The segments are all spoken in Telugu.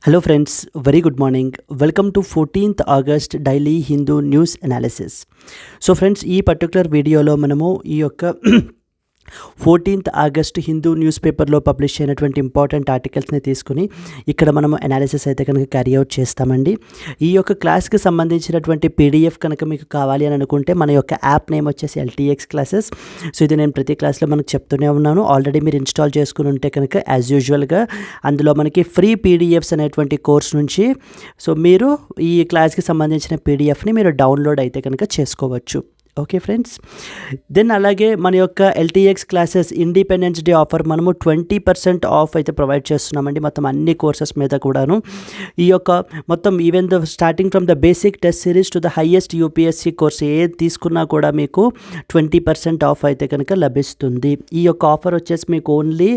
Hello friends, very good morning. Welcome to 14th August Daily Hindu News Analysis. So friends, ఈ పర్టికులర్ వీడియోలో మనము ఈ యొక్క 14th ఆగస్ట్ హిందూ న్యూస్ పేపర్లో పబ్లిష్ అయినటువంటి ఇంపార్టెంట్ ఆర్టికల్స్ని తీసుకుని ఇక్కడ మనము అనాలిసిస్ అయితే కనుక క్యారీ అవుట్ చేస్తామండి. ఈ యొక్క క్లాస్కి సంబంధించినటువంటి పీడిఎఫ్ కనుక మీకు కావాలి అని అనుకుంటే మన యొక్క యాప్ నేమ్ వచ్చేసి ఎల్టీఎక్స్ క్లాసెస్. సో ఇది నేను ప్రతి క్లాస్లో మనకు చెప్తూనే ఉన్నాను. ఆల్రెడీ మీరు ఇన్స్టాల్ చేసుకుని ఉంటే కనుక యాజ్ యూజువల్గా అందులో మనకి ఫ్రీ పీడిఎఫ్స్ అనేటువంటి కోర్స్ నుంచి సో మీరు ఈ క్లాస్కి సంబంధించిన పీడిఎఫ్ని మీరు డౌన్లోడ్ అయితే కనుక చేసుకోవచ్చు. ఓకే ఫ్రెండ్స్, దెన్ అలాగే మన యొక్క LTX classes independence day offer మనము 20% ఆఫ్ అయితే ప్రొవైడ్ చేస్తున్నామండి మొత్తం అన్ని కోర్సెస్ మీద కూడాను. ఈ యొక్క మొత్తం even the starting from the basic test series to the highest UPSC course ఏది తీసుకున్నా కూడా మీకు 20% ఆఫ్ అయితే కనుక లభిస్తుంది. ఈ యొక్క ఆఫర్ వచ్చేసి మీకు only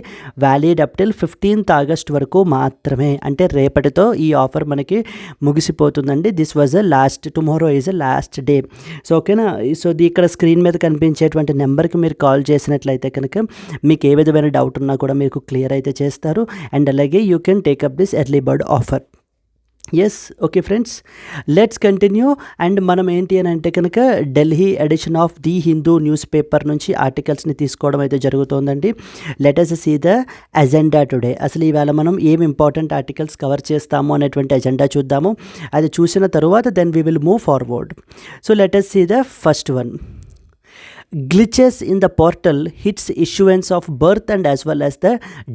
valid up till 15th August వరకు మాత్రమే, అంటే రేపటితో ఈ ఆఫర్ మనకి ముగిసిపోతుందండి. This was a last, tomorrow is a last day. So ఓకేనా. సో ఇక్కడ స్క్రీన్ మీద కనిపించేటువంటి నెంబర్కి మీరు కాల్ చేసినట్లయితే కనుక మీకు ఏ విధమైన డౌట్ ఉన్నా కూడా మీకు క్లియర్ అయితే చేస్తారు. అండ్ అలాగే you can take up this early bird offer. Yes, okay friends, let's continue. And మనం ఏంటి అని అంటే కనుక Delhi edition of the Hindu newspaper నుంచి ఆర్టికల్స్ని తీసుకోవడం అయితే జరుగుతుందండి. Let us see the agenda today. అసలు ఈవేళ మనం ఏం ఇంపార్టెంట్ ఆర్టికల్స్ కవర్ చేస్తాము అనేటువంటి అజెండా చూద్దాము. అది చూసిన తరువాత then we will move forward. So let us see the first one. Glitches in the portal hits issuance of birth and as well as the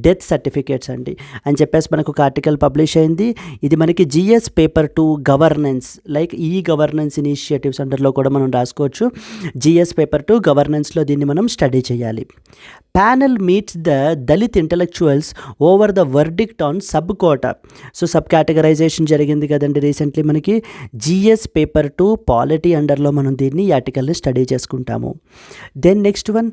death certificates అండి అని చెప్పేసి మనకు ఒక ఆర్టికల్ పబ్లిష్ అయింది. ఇది మనకి GS paper 2 governance, like e governance initiatives అండర్లో కూడా మనం రాసుకోవచ్చు. జిఎస్ పేపర్ 2 గవర్నెన్స్లో దీన్ని మనం స్టడీ చేయాలి. Panel meets the Dalit intellectuals over the verdict on sub quota. So sub categorisation జరిగింది కదండి రీసెంట్లీ మనకి. జిఎస్ పేపర్ 2 పాలిటీ అండర్లో మనం దీన్ని ఈ ఆర్టికల్ని స్టడీ చేసుకుంటాము. Then next one,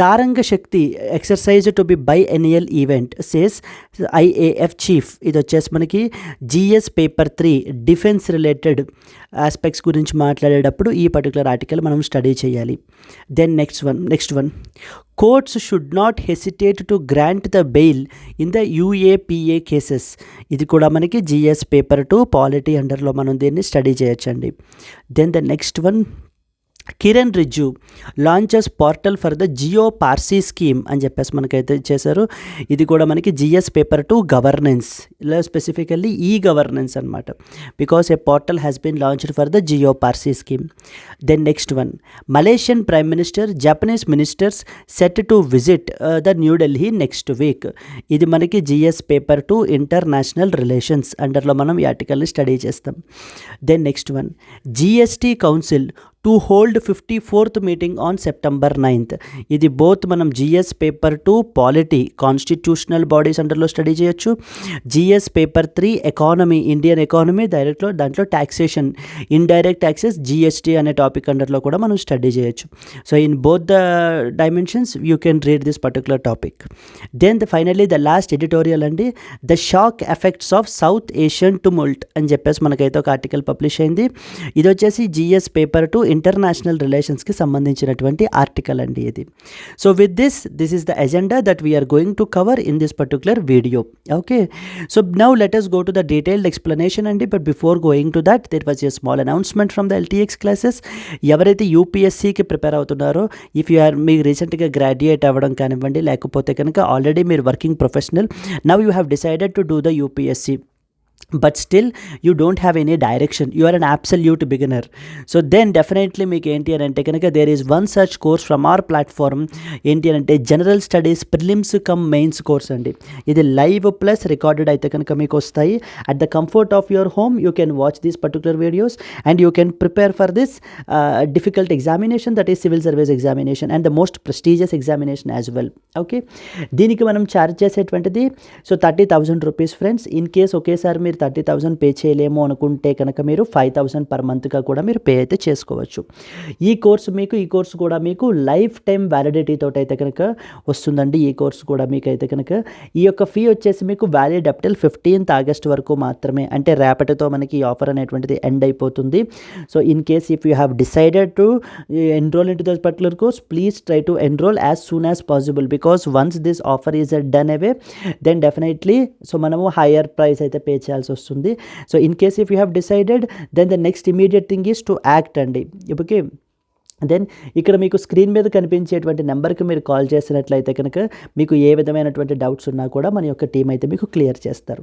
Taranga Shakti exercise to be biennial event says IAF chief. ఇది వచ్చేసి మనకి GS paper 3 defence related aspects గురించి మాట్లాడేటప్పుడు ఈ పర్టికులర్ ఆర్టికల్ మనం స్టడీ చేయాలి. Then next one, courts should not hesitate to grant the bail in the UAPA cases. ఇది కూడా మనకి జిఎస్ పేపర్ 2 పాలిటీ అండర్లో మనం దీన్ని స్టడీ చేయొచ్చండి. Then the next one, Kiren Rijiju launches portal for the Jiyo Parsi scheme అని చెప్పేసి మనకైతే చేశారు. ఇది కూడా మనకి జిఎస్ పేపర్ 2 గవర్నెన్స్, ఇలా స్పెసిఫికల్లీ ఈ గవర్నెన్స్ అనమాట, because a portal has been launched for the Jiyo Parsi scheme. Then next one, Malaysian prime minister Japanese ministers set to visit the New Delhi next week. ఇది మనకి జిఎస్ పేపర్ 2 ఇంటర్నేషనల్ రిలేషన్స్ అండర్లో మనం ఈ ఆర్టికల్ని స్టడీ చేస్తాం. Then next one, GST council to hold 54th meeting on September 9th. ఇది బోత్ మనం GS paper 2 polity constitutional bodies అండర్లో స్టడీ చేయొచ్చు. GS paper 3 economy, Indian economy దాంట్లో ట్యాక్సేషన్, ఇండైరెక్ట్ ట్యాక్సెస్, జిఎస్టీ అనే టాపిక్ అండర్లో కూడా మనం స్టడీ చేయొచ్చు. So in both the dimensions you can read this particular topic. Then finally the last editorial అండి, the shock effects of South Asian tumult అని చెప్పేసి మనకైతే ఒక ఆర్టికల్ పబ్లిష్ అయింది. ఇది వచ్చేసి జిఎస్ పేపర్ 2 ఇంటర్నేషనల్ రిలేషన్స్కి సంబంధించినటువంటి ఆర్టికల్ అండి ఇది. So with this is the agenda that we are going to cover in this particular video. Okay, so now let us go to the detailed explanation అండి. But before going to that there was a small announcement from the LTX classes. ఎవరైతే యూపీఎస్సీకి ప్రిపేర్ అవుతున్నారో, ఇఫ్ యూ ఆర్ మీకు రీసెంట్గా గ్రాడ్యుయేట్ అవ్వడం కానివ్వండి, లేకపోతే కనుక ఆల్రెడీ మీరు working professional, now you have decided to do the UPSC but still you don't have any direction, you are an absolute beginner. So then definitely మీకు ఏంటి అని అంటే కనుక there is one such course from our platform. ఏంటి అని అంటే general studies prelims cum mains course అండి. ఇది లైవ్ ప్లస్ రికార్డెడ్ అయితే కనుక మీకు వస్తాయి. At the comfort of your home you can watch these particular videos and you can prepare for this difficult examination, that is civil service examination and the most prestigious examination as well. Okay, దీనికి మనం ఛార్జ్ చేసేటువంటిది so 30,000 rupees friends. In case ఒకేసారి మీరు 30,000 పే చేయలేము అనుకుంటే కనుక మీరు 5,000 పర్ మంత్గా కూడా మీరు పే అయితే చేసుకోవచ్చు. ఈ కోర్సు కూడా మీకు లైఫ్ టైం వ్యాలిడిటీ తోటి అయితే కనుక వస్తుందండి. ఈ కోర్సు కూడా మీకు అయితే కనుక ఈ యొక్క ఫీ వచ్చేసి మీకు valid up till 15th August వరకు మాత్రమే, అంటే రేపటితో మనకి ఈ ఆఫర్ అనేటువంటిది ఎండ్ అయిపోతుంది. So in case if you have decided to enrol in to that particular course, please try to enrol as soon as possible, because once this offer is done away then definitely so మనము హయ్యర్ ప్రైస్ అయితే పే చేయాల్సి చేయాల్సి వస్తుంది. So in case if you have decided then the next immediate thing is to act అండి. ఓకే, దెన్ ఇక్కడ మీకు స్క్రీన్ మీద కనిపించేటువంటి నెంబర్కి మీరు కాల్ చేసినట్లయితే కనుక మీకు ఏ విధమైనటువంటి డౌట్స్ ఉన్నా కూడా మన యొక్క టీం అయితే మీకు క్లియర్ చేస్తారు.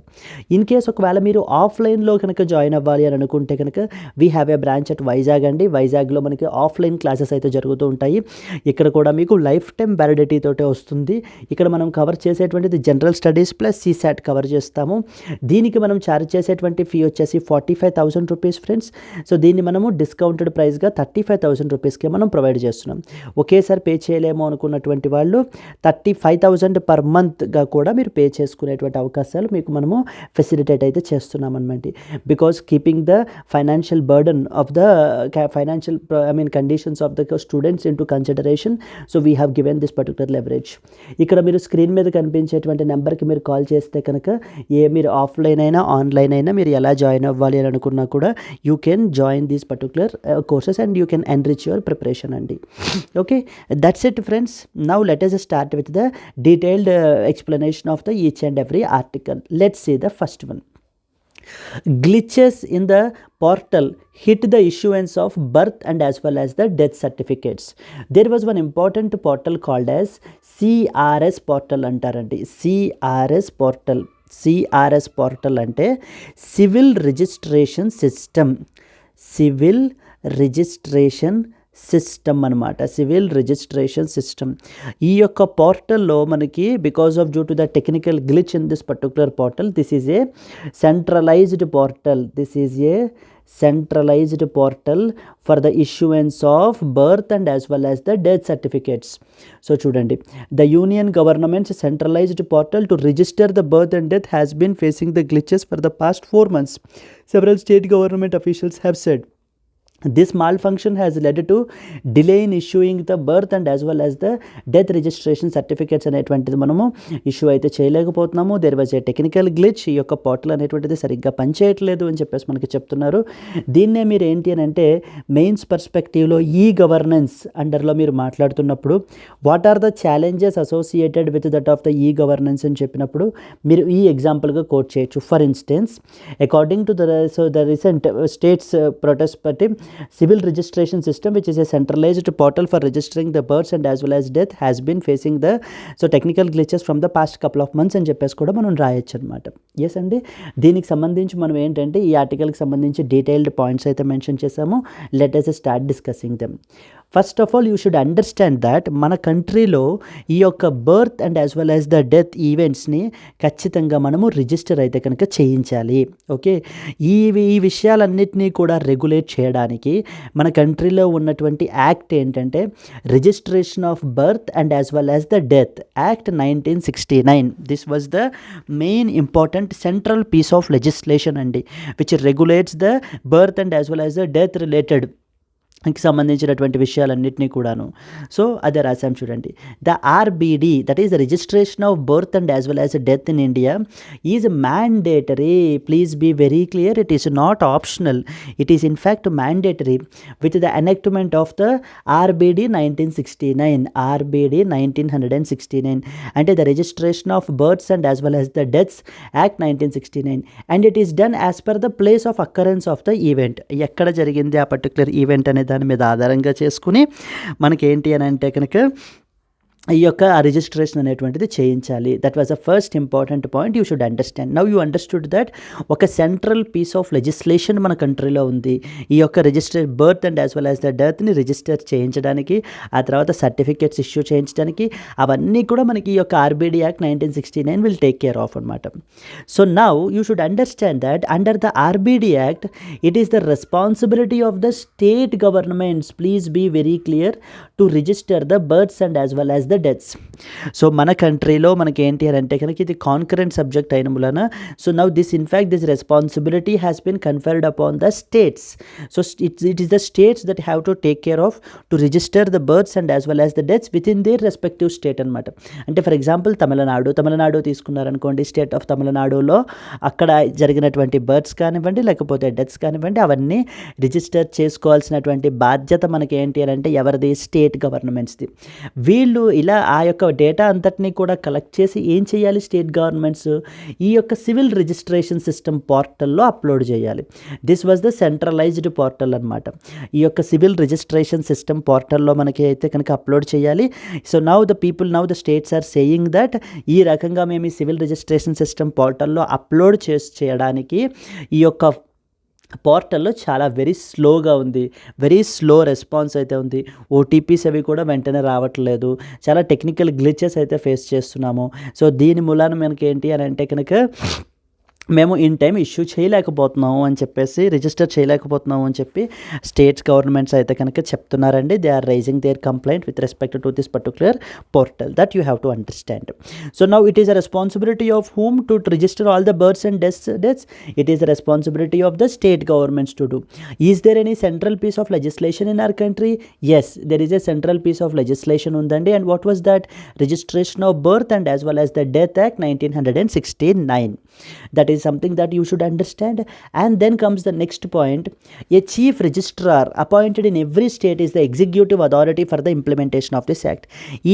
ఇన్ కేస్ ఒకవేళ మీరు ఆఫ్లైన్లో కనుక జాయిన్ అవ్వాలి అని అనుకుంటే కనుక we have a branch at Vizag అండి. వైజాగ్లో మనకి ఆఫ్లైన్ క్లాసెస్ అయితే జరుగుతూ ఉంటాయి. ఇక్కడ కూడా మీకు లైఫ్ టైం వ్యాలిడిటీ తోటే వస్తుంది. ఇక్కడ మనం కవర్ చేసేటువంటిది general studies plus CSAT cover చేస్తాము. దీనికి మనం ఛార్జ్ చేసేటువంటి ఫీ వచ్చేసి 45,000 రూపీస్ ఫ్రెండ్స్. సో దీన్ని మనము డిస్కౌంటెడ్ ప్రైస్గా 35,000 రూపీస్కి మనం ప్రొవైడ్ చేస్తున్నాం. ఒకేసారి పే చేయలేమో అనుకున్నటువంటి వాళ్ళు 35,000 పర్ మంత్గా కూడా మీరు పే చేసుకునేటువంటి అవకాశాలు మీకు మనము ఫెసిలిటేట్ అయితే చేస్తున్నాం అనమాట. Because keeping the financial burden of the financial conditions of the students in to consideration. So we have given this particular leverage. ఇక్కడ మీరు స్క్రీన్ మీద కనిపించేటువంటి నెంబర్కి మీరు కాల్ చేస్తే కనుక మీరు ఆఫ్లైన్ అయినా ఆన్లైన్ అయినా మీరు ఎలా జాయిన్ అవ్వాలి అని అనుకున్నా కూడా you can join these particular courses and you can enrich your preparation అండి. Okay, that's it friends. Now let us start with the detailed explanation of the each and every article. Let's see the first one. Glitches in the portal hit the issuance of birth and as well as the death certificates. There was one important portal called as CRS portal అంటారండి. CRS portal అంటే సివిల్ రిజిస్ట్రేషన్ సిస్టమ్ అనమాట. Civil registration system. ఈ యొక్క పోర్టల్లో మనకి because of due to the technical glitch in this particular portal, this is a centralised portal for the issuance of birth and as well as the death certificates. So చూడండి, the union government's centralized portal to register the birth and death has been facing the glitches for the past 4 months. Several state government officials have said this malfunction has led to delay in issuing the birth and as well as the death registration certificates అనేటువంటిది మనము ఇష్యూ అయితే చేయలేకపోతున్నాము. There was a technical glitch. ఈ యొక్క పోర్టల్ అనేటువంటిది సరిగ్గా పనిచేయట్లేదు అని చెప్పేసి మనకి చెప్తున్నారు. దీన్నే మీరు ఏంటి అని అంటే మెయిన్స్ పర్స్పెక్టివ్లో గవర్నెన్స్ అండర్లో మీరు మాట్లాడుతున్నప్పుడు what are the challenges associated with that of the governance అని చెప్పినప్పుడు మీరు ఈ ఎగ్జాంపుల్గా కోట్ చేయొచ్చు. For instance, according to the recent states protest బట్టి civil registration system which is a centralized portal for registering the births and as well as death has been facing the technical glitches from the past couple of months అని చెప్పేసి కూడా మనం రాయొచ్చు అనమాట. ఎస్ అండి, దీనికి సంబంధించి మనం ఏంటంటే ఈ ఆర్టికల్కి సంబంధించి డీటెయిల్డ్ పాయింట్స్ అయితే మెన్షన్ చేసాము. Let us start discussing them. First of all you should understand that మన కంట్రీలో ఈ యొక్క birth and as well as the death ఈవెంట్స్ని ఖచ్చితంగా మనము రిజిస్టర్ అయితే కనుక చేయించాలి. ఓకే, ఈ విషయాలన్నింటినీ కూడా రెగ్యులేట్ చేయడానికి మన కంట్రీలో ఉన్నటువంటి యాక్ట్ ఏంటంటే registration of birth and as well as the death act 1969. This was the main important central piece of legislation అండి, which regulates the birth and as well as the death related సంబంధించినటువంటి విషయాలన్నింటినీ కూడాను. సో అదే రాసాం చూడండి. The RBD, that is the registration of birth and as well as death in India is mandatory. Please be very clear, it is not optional, it is in fact mandatory with the enactment of the RBD 1969. RBD 1969 అంటే the registration of births and as well as the deaths act 1969 and it is done as per the place of occurrence of the event. ఎక్కడ జరిగింది ఆ పర్టికులర్ ఈవెంట్ అనేది దాని మీద ఆధారంగా చేసుకుని మనకి ఏంటి అని అంటే కనుక ఈ యొక్క రిజిస్ట్రేషన్ అనేటువంటిది చేయించాలి. That was the first important point you should understand. Now you understood that ఒక సెంట్రల్ పీస్ ఆఫ్ లెజిస్లేషన్ మన కంట్రీలో ఉంది. ఈ యొక్క birth and as well as the డెత్ని రిజిస్టర్ చేయించడానికి, ఆ తర్వాత సర్టిఫికేట్స్ ఇష్యూ చేయించడానికి, అవన్నీ కూడా మనకి ఈ యొక్క RBD act 1969 will take care of అనమాట. So now you should understand that under the RBD act it is the responsibility of the state governments, please be very clear, to register the births and as well as the deaths. So మన కంట్రీలో మనకి ఏంటి అని అంటే కనుక ఇది కాన్కరెంట్ సబ్జెక్ట్ అయిన మూలన so now this in fact this responsibility has been conferred upon the states. So it is the states that have to take care of to register the births and as well as the deaths within their respective state అనమాట. అంటే ఫర్ ఎగ్జాంపుల్ తమిళనాడు తీసుకున్నారనుకోండి, స్టేట్ ఆఫ్ తమిళనాడులో అక్కడ జరిగినటువంటి బర్త్స్ కానివ్వండి లేకపోతే డెత్స్ కానివ్వండి అవన్నీ రిజిస్టర్ చేసుకోవాల్సినటువంటి బాధ్యత మనకి ఏంటి అని అంటే ఎవరిది, స్టేట్ గవర్నమెంట్స్ది. వీళ్ళు ఇలా ఆ యొక్క డేటా అంతటినీ కూడా కలెక్ట్ చేసి ఏం చేయాలి స్టేట్ గవర్నమెంట్స్, ఈ యొక్క సివిల్ రిజిస్ట్రేషన్ సిస్టమ్ పోర్టల్లో అప్లోడ్ చేయాలి. This was the centralised portal అనమాట. ఈ యొక్క సివిల్ రిజిస్ట్రేషన్ సిస్టమ్ పోర్టల్లో మనకి అయితే కనుక అప్లోడ్ చేయాలి. So now the states are saying that ఈ రకంగా మేము ఈ సివిల్ రిజిస్ట్రేషన్ సిస్టమ్ పోర్టల్లో అప్లోడ్ చేయడానికి ఈ యొక్క పోర్టల్లో చాలా వెరీ స్లోగా ఉంది, వెరీ స్లో రెస్పాన్స్ అయితే ఉంది. ఓటీపీస్ అవి కూడా వెంటనే రావట్లేదు, చాలా టెక్నికల్ గ్లిచెస్ అయితే ఫేస్ చేస్తున్నాము. సో దీని మూలాన మనకి ఏంటి అని అంటే కనుక మేము ఇన్ టైం ఇష్యూ చేయలేకపోతున్నాము అని చెప్పేసి, రిజిస్టర్ చేయలేకపోతున్నాము అని చెప్పి స్టేట్స్ గవర్నమెంట్స్ అయితే కనుక చెప్తున్నారండి. They are raising their complaint with respect to this particular portal, that you have to understand. So now it is a responsibility of whom to register all the births and deaths. It is the responsibility of the state governments to do. Is there any central piece of legislation in our country? Yes, there is a central piece of legislation ఉందండి. And what was that? Registration of birth and as well as the death act 1969. That is something that you should understand. And then comes the next point. A chief registrar appointed in every state is the executive authority for the implementation of this act.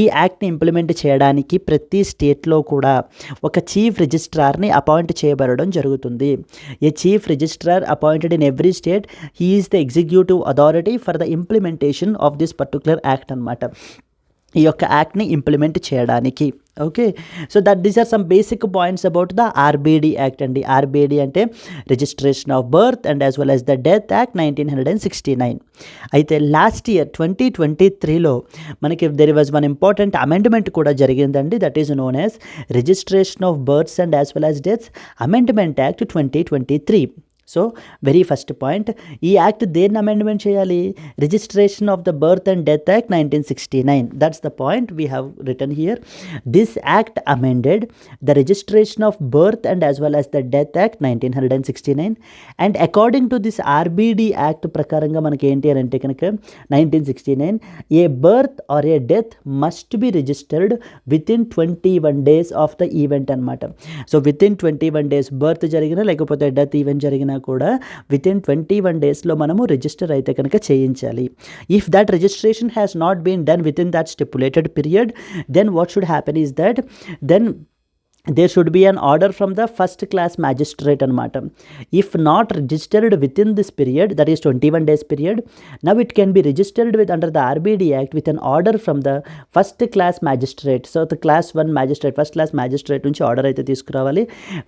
ఈ యాక్ట్ని ఇంప్లిమెంట్ చేయడానికి ప్రతి స్టేట్లో కూడా ఒక చీఫ్ రిజిస్ట్రార్ని అపాయింట్ చేయబడడం జరుగుతుంది. A chief registrar appointed in every state, he is the executive authority for the implementation of this particular act అనమాట. ఈ యొక్క యాక్ట్ని ఇంప్లిమెంట్ చేయడానికి. Okay, so these are some basic points about the RBD act అండి. ఆర్బిడి అంటే registration of birth and as well as the death act 1969. అయితే లాస్ట్ ఇయర్ 2023లో మనకి there was one important amendment కూడా జరిగిందండి. That is known as registration of births and as well as deaths amendment act 2023. So very first point, ఈ యాక్ట్ దేన్ని అమెండ్మెంట్ చేయాలి? Registration of the birth and death act 1969. That's the point we have written here. This act amended the registration of birth and as well as the death act 1969. And according to this RBD act ప్రకారంగా మనకి ఏంటి అని అంటే కనుక 1969 a birth or a death must be registered within 21 days of the event అనమాట. So within 21 days birth జరిగిన లేకపోతే డెత్ ఈవెంట్ జరిగిన కూడా విత్ ఇన్ 21 daysలో మనము రిజిస్టర్ అయితే కనుక చేయించాలి. If that registration has not been done within that stipulated period, then what should happen is that then there should be an order from the first class magistrate anamata. If not registered within this period, that is 21 days period, now it can be registered with under the RBD Act with an order from the first class magistrate. So the class 1 magistrate, first class magistrate nunchi order aithe తీసుకురావాలి,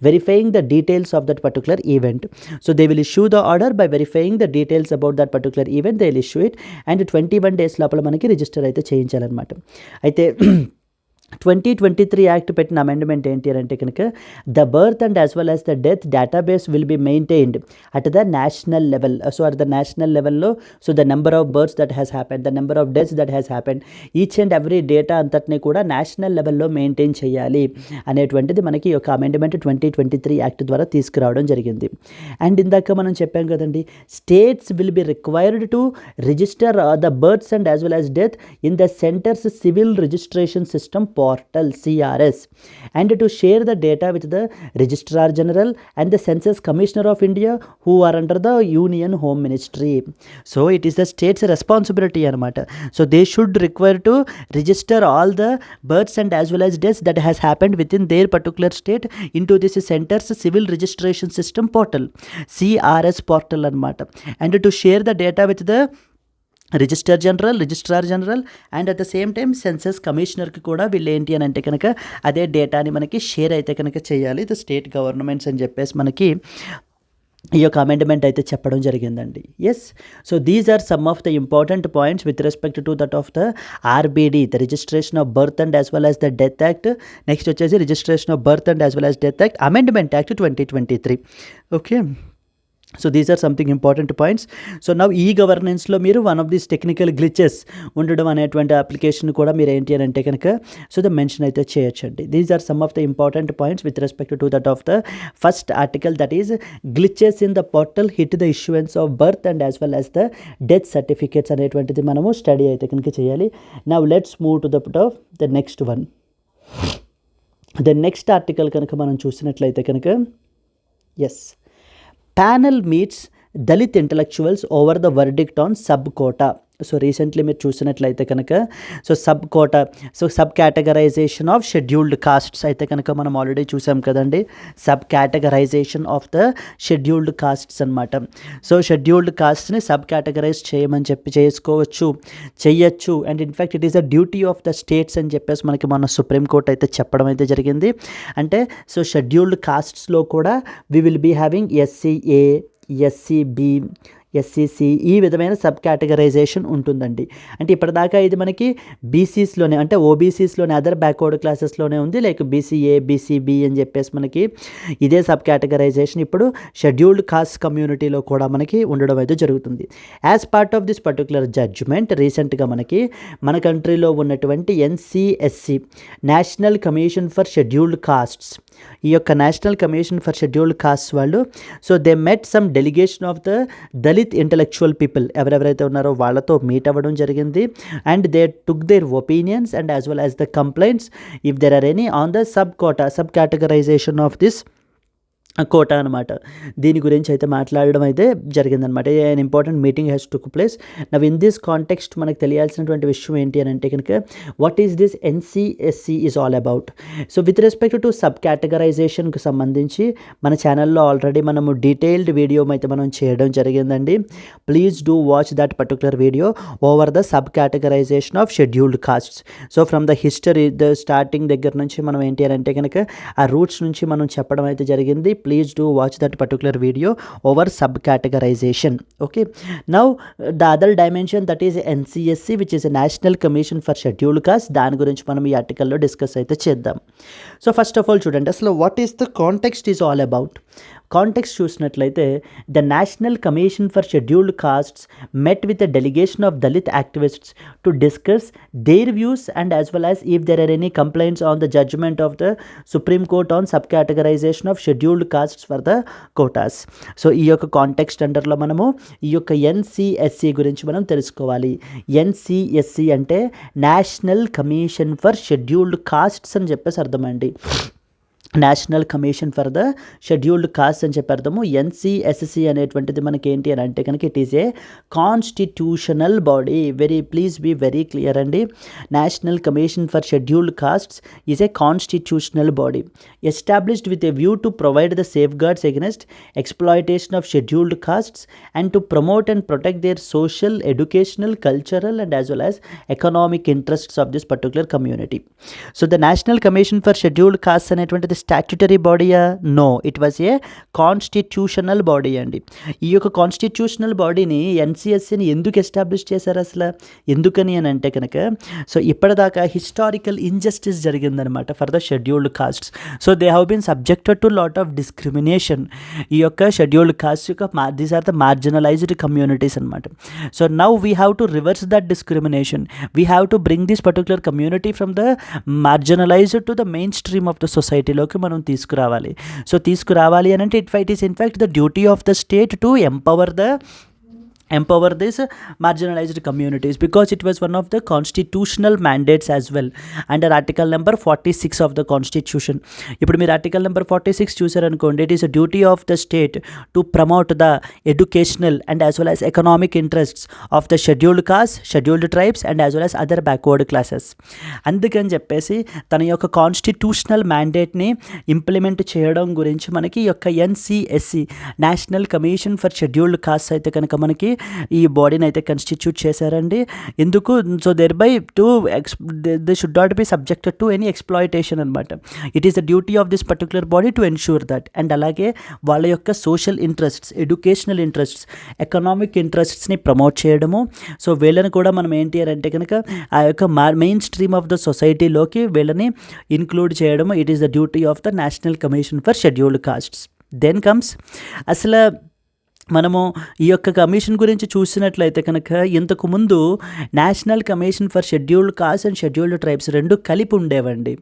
verifying the details of that particular event. So they will issue the order by verifying the details about that particular event. They will issue it and 21 days లోపల మనకి రిజిస్టర్ అయితే చేయించాలన్నమాట. అయితే 2023 యాక్ట్ పెట్టిన అమెండ్మెంట్ ఏంటి అని అంటే కనుక the birth and as well as the death database will be maintained at the national level. So at the national లెవెల్లో so the number of births that has happen, the number of deaths that has happen, each and every data అంతటిని కూడా నేషనల్ లెవెల్లో మెయింటైన్ చేయాలి అనేటువంటిది మనకి ఒక అమెండ్మెంట్ 2023 యాక్ట్ ద్వారా తీసుకురావడం జరిగింది. అండ్ ఇందాక మనం చెప్పాం కదండి, states will be required to register the births and as well as death in the centres civil registration system portal CRS and to share the data with the Registrar General and the Census Commissioner of India who are under the Union Home Ministry. So it is the state's responsibility anamata. So they should require to register all the births and as well as deaths that has happened within their particular state into this center's civil registration system portal, CRS portal anamata, and to share the data with the registrar general and at the same time census కమిషనర్కి కూడా వీళ్ళు ఏంటి అని అంటే కనుక అదే డేటాని మనకి షేర్ అయితే కనుక చేయాలి ద స్టేట్ గవర్నమెంట్స్ అని చెప్పేసి మనకి ఈ యొక్క అమెండ్మెంట్ అయితే చెప్పడం జరిగిందండి. Yes, so these are some of the important points with respect to that of the RBD, the registration of birth and as well as the death act. Next వచ్చేసి registration of birth and as well as death act amendment act 2023. Okay, so these are something important points. So now ఈ గవర్నెన్స్లో మీరు one of these technical glitches ఉండడం అనేటువంటి అప్లికేషన్ కూడా మీరు ఏంటి అని అంటే కనుక సో ద మెన్షన్ అయితే చేయొచ్చండి. These are some of the important points with respect to that of the first article, that is glitches in the portal hit the issuance of birth and as well as the death certificates అనేటువంటిది మనము స్టడీ అయితే కనుక చేయాలి. Now let's move to the put of the next one. The next article కనుక మనం చూసినట్లయితే కనుక yes, panel meets Dalit intellectuals over the verdict on sub quota. So recently మీరు చూసినట్లయితే కనుక so sub quota, so sub categorisation of scheduled castes అయితే కనుక మనం ఆల్రెడీ చూసాం కదండి. Sub categorisation of the scheduled castes అనమాట. సో షెడ్యూల్డ్ కాస్ట్ని సబ్ కేటగరైజ్ చేయమని చెప్పి చెయ్యొచ్చు. And in fact it is the duty of the states అని చెప్పేసి మనకి మన సుప్రీంకోర్టు అయితే చెప్పడం అయితే జరిగింది. అంటే సో షెడ్యూల్డ్ కాస్ట్స్లో కూడా we will be having SCA, SCB, SCC ఈ విధమైన సబ్ కేటగరైజేషన్ ఉంటుందండి. అంటే ఇప్పటిదాకా ఇది మనకి బీసీస్లోనే, అంటే ఓబీసీస్లోనే, అదర్ బ్యాక్వర్డ్ క్లాసెస్లోనే ఉంది. లైక్ BCA, BCB అని చెప్పేసి మనకి ఇదే సబ్ కేటగరైజేషన్ ఇప్పుడు షెడ్యూల్డ్ కాస్ట్ కమ్యూనిటీలో కూడా మనకి ఉండడం అయితే జరుగుతుంది. As part of this particular judgement రీసెంట్గా మనకి మన కంట్రీలో ఉన్నటువంటి NCSC, national commission for scheduled castes, ఈ యొక్క national commission for scheduled caste వాళ్ళు so they met some delegation of the Dalit intellectual people, ఎవరెవరైతే ఉన్నారో వాళ్ళతో మీట్ అవ్వడం జరిగింది. And they took their opinions and as well as the complaints if there are any on the sub categorisation of this quota అనమాట. దీని గురించి అయితే మాట్లాడడం అయితే జరిగిందనమాట. an important meeting has took place. Now in this context మనకు తెలియాల్సినటువంటి విషయం ఏంటి అని అంటే కనుక what is this NCSC is all about. So with respect to sub కేటగరైజేషన్కి సంబంధించి మన ఛానల్లో ఆల్రెడీ మనము డీటెయిల్డ్ వీడియో అయితే మనం చేయడం జరిగిందండి. Please do watch that particular video over the sub categorisation of scheduled castes. So from the history, the starting దగ్గర నుంచి మనం ఏంటి అని అంటే కనుక ఆ రూట్స్ నుంచి మనం చెప్పడం అయితే జరిగింది. Please do watch that particular video over subcategorization. Okay, now the other dimension, that is NCSC, which is a National Commission for Scheduled Caste. దాని గురించి మనం ఈ ఆర్టికల్లో డిస్కస్ అయితే చేద్దాం. సో ఫస్ట్ ఆఫ్ ఆల్ చూడండి, అసలు what is the context is all about. Context చూసినట్లయితే the national commission for scheduled castes met with the delegation of Dalit activists to discuss their views and as well as if there are any complaints on the judgement of the supreme court on sub categorisation of scheduled castes for the quotas. So ఈ యొక్క కాంటెక్స్ట్ అండర్లో మనము ఈ యొక్క NCSC గురించి మనం తెలుసుకోవాలి. NCSC అంటే national commission for scheduled castes అని చెప్పేసి అర్థమండి. National commission for the scheduled caste అని చెప్పి అర్థము. NCSC అనేటువంటిది మనకి ఏంటి అని అంటే కనుక it is a constitutional body. Please be very clear అండి. National commission for scheduled castes is a constitutional body established with a view to provide the safeguards against exploitation of scheduled castes and to promote and protect their social, educational, cultural and as well as economic interests of this particular community. So the national commission for scheduled caste అనేటువంటిది స్టాట్యుటరీ బాడీయా? No, it was A constitutional body అండి. ఈ యొక్క కాన్స్టిట్యూషనల్ బాడీని NCSCని ఎందుకు ఎస్టాబ్లిష్ చేశారు అసలు? ఎందుకని అని అంటే కనుక సో ఇప్పటిదాకా హిస్టారికల్ ఇంజస్టిస్ జరిగిందనమాట for the scheduled castes. So they have been subjected to lot of discrimination. ఈ యొక్క షెడ్యూల్డ్ కాస్ట్ యొక్క these are the marginalized communities అనమాట. So now we have to reverse that discrimination. We have to bring this particular community from the marginalized to the mainstream of the సొసైటీలో మనం తీసుకురావాలి. సో తీసుకురావాలి అని అంటే it is in fact the duty of the state to empower these marginalized communities because it was one of the constitutional mandates as well under article number 46 of the constitution. ఇప్పుడు మీరు article number 46 చూసారనుకోండి, it is a duty of the state to promote the educational and as well as economic interests of the scheduled caste, scheduled tribes and as well as other backward classes. అందుకని చెప్పేసి తన యొక్క కాన్స్టిట్యూషనల్ మ్యాండేట్ని ఇంప్లిమెంట్ చేయడం గురించి మనకి ఈ యొక్క NCSC, national commission for scheduled caste అయితే కనుక మనకి ఈ బాడీని అయితే కన్స్టిట్యూట్ చేశారండి. ఎందుకు? So thereby they should not be subjected to any exploitation అనమాట. It is the duty of this particular body to ensure that. And అలాగే వాళ్ళ యొక్క social interests, educational interests, economic ఇంట్రెస్ట్స్ని ప్రమోట్ చేయడము. సో వీళ్ళని కూడా మనం ఏంటి అని అంటే కనుక ఆ యొక్క మెయిన్ స్ట్రీమ్ ఆఫ్ ద సొసైటీలోకి వీళ్ళని ఇంక్లూడ్ చేయడము. It is the duty of the national commission for scheduled castes. Then comes అసలు మనము ఈ యొక్క కమిషన్ గురించి చూసినట్లయితే కనుక ఇంతకుముందు national commission for scheduled caste and scheduled tribes రెండు కలిపి ఉండేవండి.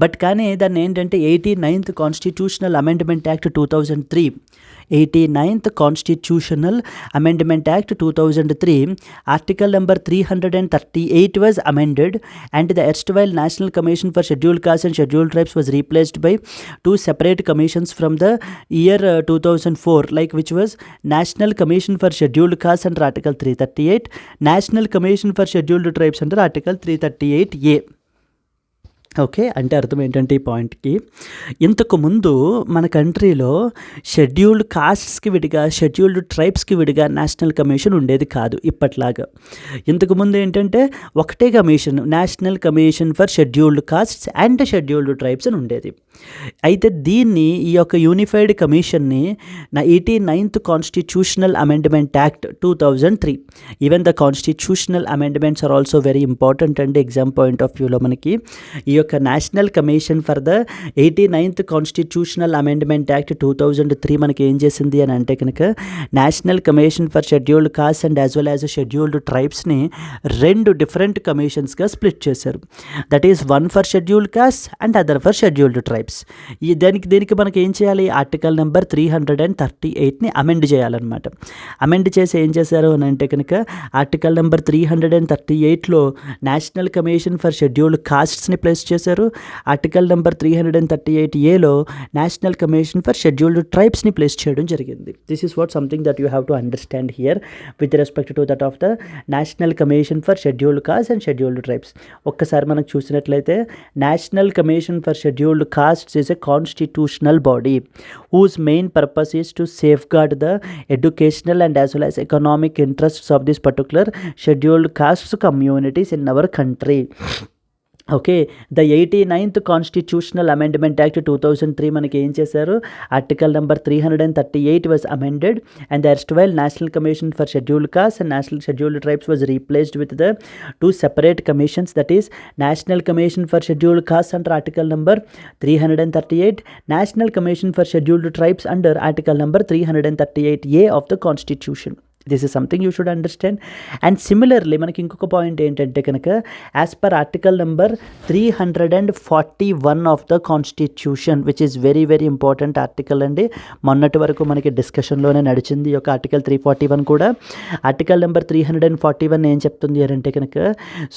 బట్ కానీ దాన్ని ఏంటంటే 89th constitutional amendment act 2003, 89th Constitutional Amendment Act 2003, Article number 338 was amended and the erstwhile National Commission for Scheduled Castes and Scheduled Tribes was replaced by two separate commissions from the year 2004, like which was national commission for scheduled caste under article 338, national commission for scheduled tribes under article 338A. Okay, అంటే అర్థం ఏంటంటే ఈ పాయింట్కి, ఇంతకుముందు మన కంట్రీలో షెడ్యూల్డ్ కాస్ట్స్కి విడిగా, షెడ్యూల్డ్ ట్రైబ్స్కి విడిగా నేషనల్ కమిషన్ ఉండేది కాదు ఇప్పట్లాగా. ఇంతకుముందు ఏంటంటే ఒకటే commission, national commission for scheduled castes and scheduled tribes అని ఉండేది. అయితే దీన్ని, ఈ యొక్క యూనిఫైడ్ కమిషన్ని 89th constitutional amendment act 2003, even the constitutional amendments are also very important అండి ఎగ్జామ్ పాయింట్ ఆఫ్ వ్యూలో. మనకి ఈ యొక్క national commission for the 89th constitutional amendment act 2003 మనకి ఏం చేసింది అని అంటే కనుక, national commission for scheduled caste and as well as scheduled ట్రైబ్స్ని 2 డిఫరెంట్ కమిషన్స్గా స్ప్లిట్ చేశారు. That is one for scheduled caste and other for scheduled tribes. దీనికి మనకి ఏం చేయాలి, ఆర్టికల్ నెంబర్ 338ని అమెండ్ చేయాలన్నమాట. అమెండ్ చేసి ఏం చేశారు అని అంటే కనుక, ఆర్టికల్ నెంబర్ 338లో నేషనల్ కమిషన్ ఫర్ షెడ్యూల్డ్ కాస్ట్స్ని ప్లేస్ చేశారు. ఆర్టికల్ నెంబర్ 338Aలో నేషనల్ కమిషన్ ఫర్ షెడ్యూల్డ్ ట్రైబ్స్ని ప్లేస్ చేయడం జరిగింది. This is what something that you have to understand here with respect to that of the national commission for scheduled caste and scheduled tribes. ఒక్కసారి మనకు చూసినట్లయితే, national commission for scheduled castes is a constitutional body whose main purpose is to safeguard the educational and as well as economic interests of this particular scheduled castes communities in our country. ఓకే, the 89th constitutional amendment act 2003 మనకి ఏం చేశారు, article number 338 was amended and the erstwhile national commission for scheduled caste and national scheduled tribes was replaced with the 2 separate commissions, that is national commission for scheduled caste under article number 338, national commission for scheduled tribes under article number 338A of the constitution. This is something you should understand. And similarly మనకి ఇంకొక పాయింట్ ఏంటంటే కనుక, as per article number 341 of the constitution, which is very very important article అండి. మొన్నటి వరకు మనకి డిస్కషన్లోనే నడిచింది ఈ యొక్క ఆర్టికల్ 341 కూడా. ఆర్టికల్ నెంబర్ 341 ఏం చెప్తుంది అంటే కనుక,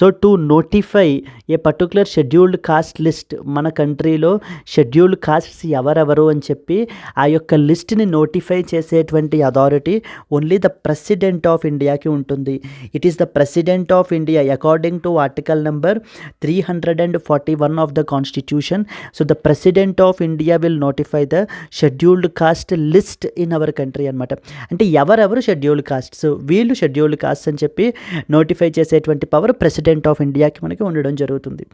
so to notify A particular scheduled cost list, మన కంట్రీలో షెడ్యూల్డ్ కాస్ట్స్ ఎవరెవరు అని చెప్పి ఆ యొక్క లిస్ట్ని నోటిఫై చేసేటువంటి authority only the president of ఇండియాకి ఉంటుంది. It is the president of India according to article number 341 of the constitution. So the president of India will notify the scheduled cost list in our country అనమాట. అంటే ఎవరెవరు షెడ్యూల్డ్ కాస్ట్స్, వీళ్ళు షెడ్యూల్డ్ కాస్ట్ అని చెప్పి నోటిఫై చేసేటువంటి పవర్ ప్రెసిడెంట్ ఆఫ్ ఇండియాకి మనకి ఉండడం జరుగుతుంది.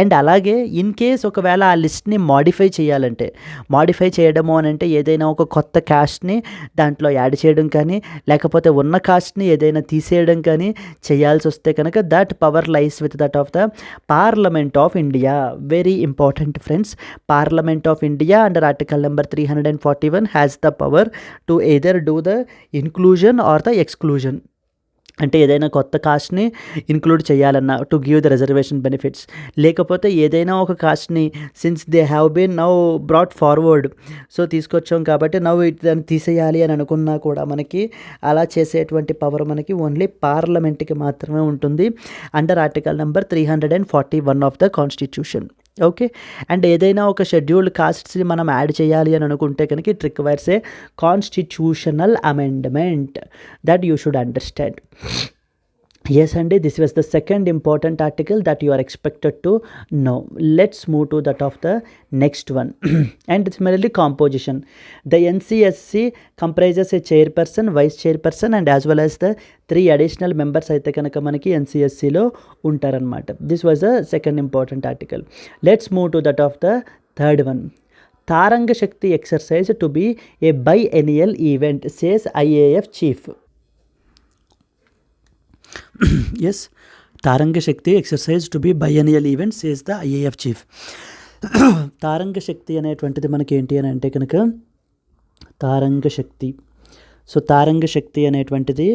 అండ్ అలాగే ఇన్ కేస్ ఒకవేళ ఆ లిస్ట్ని మాడిఫై చేయాలంటే, మాడిఫై చేయడము అని అంటే ఏదైనా ఒక కొత్త కాస్ట్ని దాంట్లో యాడ్ చేయడం కానీ, లేకపోతే ఉన్న కాస్ట్ని ఏదైనా తీసేయడం కానీ చేయాల్సి వస్తే కనుక, that power lies with that of the Parliament of India. Very important friends, Parliament of India under article number 341 has the power to either do the inclusion or the exclusion. అంటే ఏదైనా కొత్త కాస్ట్ని ఇంక్లూడ్ చేయాలన్నా, to give the reservation benefits, లేకపోతే ఏదైనా ఒక కాస్ట్ని since they have been now brought forward, so తీసుకొచ్చాం కాబట్టి నవ్వు దాన్ని తీసేయాలి అని అనుకున్నా కూడా మనకి అలా చేసేటువంటి పవర్ మనకి ఓన్లీ పార్లమెంట్కి మాత్రమే ఉంటుంది under article number 341 of the constitution. Okay, and ఏదైనా ఒక షెడ్యూల్డ్ కాస్ట్స్ని మనం యాడ్ చేయాలి అని అనుకుంటే కనుక it requires a constitutional amendment, that you should understand. Yes, Andy, this was the second important article that you are expected to know. Let's move to that of the next one. And similarly, composition. The NCSC comprises a chairperson, vice chairperson and as well as the 3 additional members అయితే కనుక మనకి NCSCలో ఉంటారనమాట. This was the second important article. Let's move to that of the third one. Taranga Shakti exercise to be a biennial event, says IAF chief. Yes, Taranga Shakti exercise to be biennial event, says the IAF chief. Taranga Shakti అనేటువంటిది మనకి ఏంటి అని అంటే కనుక, తారంగ శక్తి. సో తారంగ శక్తి అనేటువంటిది